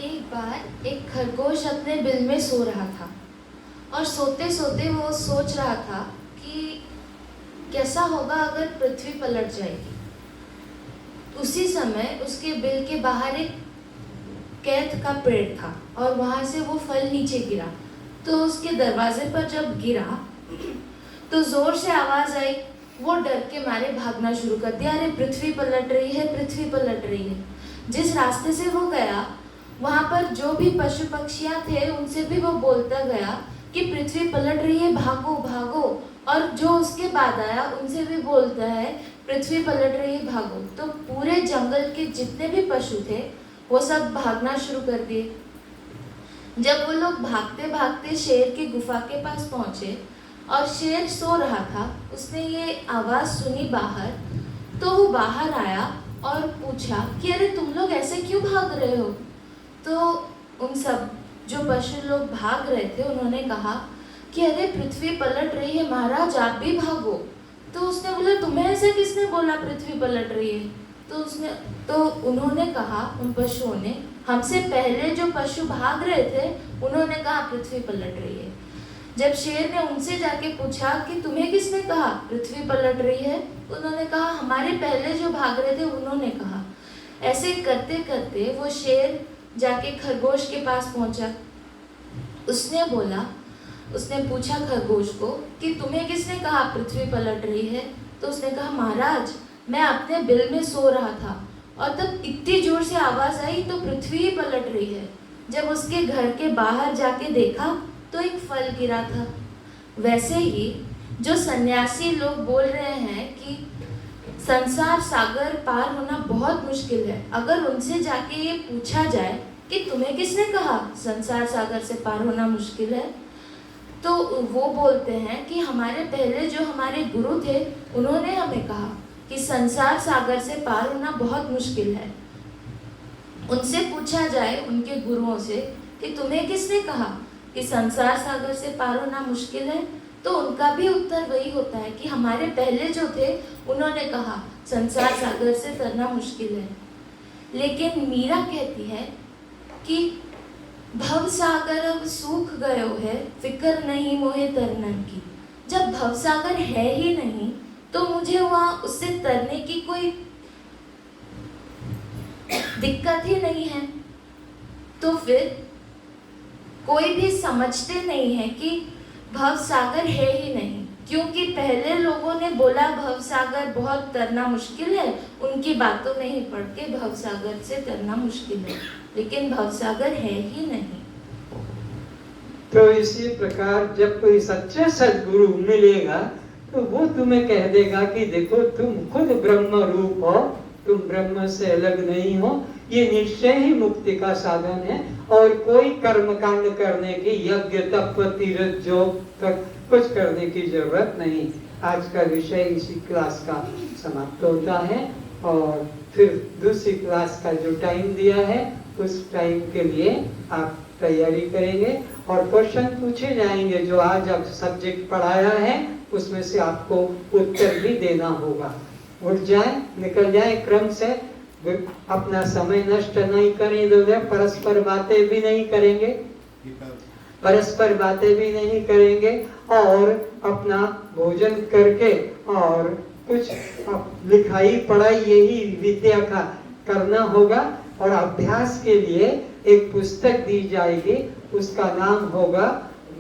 S3: एक बार एक खरगोश अपने बिल में सो रहा था और सोते सोते वो सोच रहा था कि कैसा होगा अगर पृथ्वी पलट जाएगी। उसी समय उसके बिल के बाहर एक कैथ का पेड़ था और वहां से वो फल नीचे गिरा। तो उसके दरवाजे पर जब गिरा तो जोर से आवाज आई। वो डर के मारे भागना शुरू कर दिया, अरे पृथ्वी पलट रही है, पृथ्वी पलट रही है। जिस रास्ते से वो गया वहां पर जो भी पशु पक्षियां थे उनसे भी वो बोलता गया कि पृथ्वी पलट रही है, भागो भागो। और जो उसके बाद आया उनसे भी बोलता है पृथ्वी पलट रही है, भागो। तो पूरे जंगल के जितने भी पशु थे वो सब भागना शुरू कर दिए। जब वो लोग भागते भागते शेर की गुफा के पास पहुंचे और शेर सो रहा था, उसने ये आवाज सुनी बाहर, तो वो बाहर आया और पूछा कि अरे तुम लोग ऐसे क्यों भाग रहे हो। तो उन सब जो पशु लोग भाग रहे थे उन्होंने कहा कि अरे पृथ्वी पलट रही है महाराज, आप भी भागो। तो उसने बोला तुम्हें ऐसे किसने बोला पृथ्वी पलट रही है। तो उन्होंने कहा, उन पशुओं ने, हमसे पहले जो पशु भाग रहे थे उन्होंने कहा पृथ्वी पलट रही है। जब शेर ने उनसे जाके पूछा कि तुम्हें किसने कहा पृथ्वी पलट रही है, उन्होंने कहा हमारे पहले जो भाग रहे थे उन्होंने कहा। ऐसे करते करते वो शेर जाके खरगोश के पास पहुंचा। उसने पूछा खरगोश को कि तुम्हें किसने कहा पृथ्वी पलट रही है। तो उसने कहा महाराज मैं अपने बिल में सो रहा था और तब इतनी जोर से आवाज आई तो पृथ्वी ही पलट रही है। जब उसके घर के बाहर जाके देखा तो एक फल गिरा था। वैसे ही जो सन्यासी लोग बोल रहे हैं कि संसार सागर पार होना बहुत मुश्किल है, अगर उनसे जाके ये पूछा जाए कि तुम्हें किसने कहा संसार सागर से पार होना मुश्किल है, तो वो बोलते हैं कि हमारे पहले जो हमारे गुरु थे उन्होंने हमें कहा कि संसार सागर से पार होना बहुत मुश्किल है। उनसे पूछा जाए उनके गुरुओं से कि तुम्हें किसने कहा कि संसार सागर से पार होना मुश्किल है, तो उनका भी उत्तर वही होता है कि हमारे पहले जो थे उन्होंने कहा संसार सागर से तरना मुश्किल है। लेकिन मीरा कहती है कि भव सागर अब सूख गयो है, फिक्र नहीं मोहे तरनन की। जब भव सागर है ही नहीं तो मुझे वहां उससे तरने की कोई दिक्कत ही नहीं है। तो फिर कोई भी समझते नहीं है कि भव सागर है ही नहीं, क्योंकि पहले लोगों ने बोला भव सागर बहुत तरना मुश्किल है, उनकी बातों में ही पढ़ के भव सागर से तरना मुश्किल है, लेकिन भव सागर है ही नहीं।
S2: तो इसी प्रकार जब कोई सच्चा सद्गुरु मिलेगा तो वो तुम्हें कह देगा कि देखो तुम खुद ब्रह्म रूप हो तुम ब्रह्म से अलग नहीं हो, ये निश्चय ही मुक्ति का साधन है। और कोई कर्म कांड करने की, यज्ञ तप तीर्थ जोग तक कुछ करने की जरूरत नहीं। आज का विषय इसी क्लास का समाप्त होता है और फिर दूसरी क्लास का जो टाइम दिया है उस टाइम के लिए आप तैयारी करेंगे और क्वेश्चन पूछे जाएंगे जो आज आप सब्जेक्ट पढ़ाया है उसमें से आपको उत्तर भी देना होगा। उठ जाए, निकल जाए क्रम से, अपना समय नष्ट नहीं करेंगे, परस्पर बातें भी नहीं करेंगे, परस्पर बातें भी नहीं करेंगे और अपना भोजन करके और कुछ लिखाई पढ़ाई यही विद्या का करना होगा। और अभ्यास के लिए एक पुस्तक दी जाएगी, उसका नाम होगा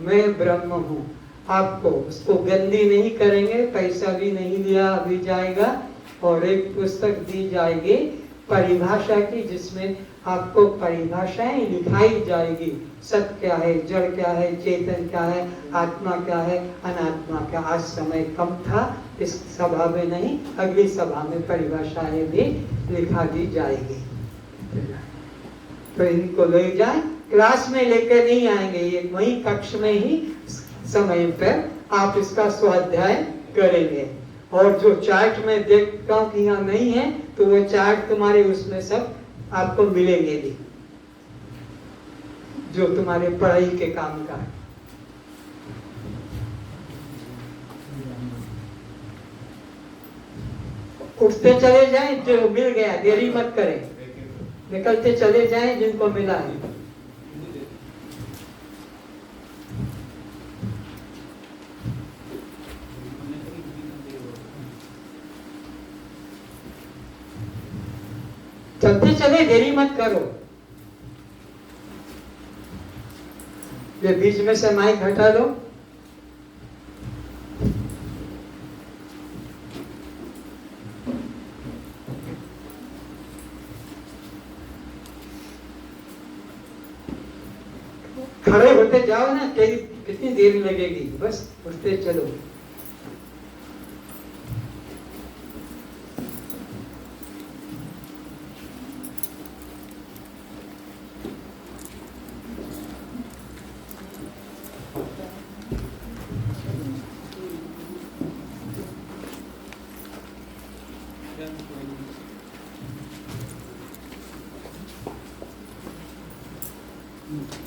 S2: मैं ब्रह्म हूँ। आपको उसको गंदी नहीं करेंगे, पैसा भी नहीं लिया अभी जाएगा। और एक पुस्तक दी जाएगी परिभाषा की, जिसमें आपको परिभाषाएं लिखाई जाएगी। सत्य क्या है, जड़ क्या है, चेतन क्या है, आत्मा क्या है, अनात्मा क्या। आज समय कम था, इस सभा में नहीं, अगली सभा में परिभाषाएं भी लिखा दी जाएगी। तो इनको ले जाए, क्लास में लेकर नहीं आएंगे, ये वही कक्ष में ही समय पर आप इसका स्वाध्याय करेंगे। और जो चार्ट में देखता हूँ कि यहाँ नहीं है, तो वो चार्ट तुम्हारे उसमें सब आपको मिलेंगे भी, जो तुम्हारे पढ़ाई के काम का है। उठते चले जाएं, जो मिल गया देरी मत करें, निकलते चले जाएं जिनको मिला है। चलते चले, देरी मत करो। ये बीच में से माइक हटा लो। खड़े होते जाओ ना, कितनी देर लगेगी, बस उठते चलो।
S4: Mm.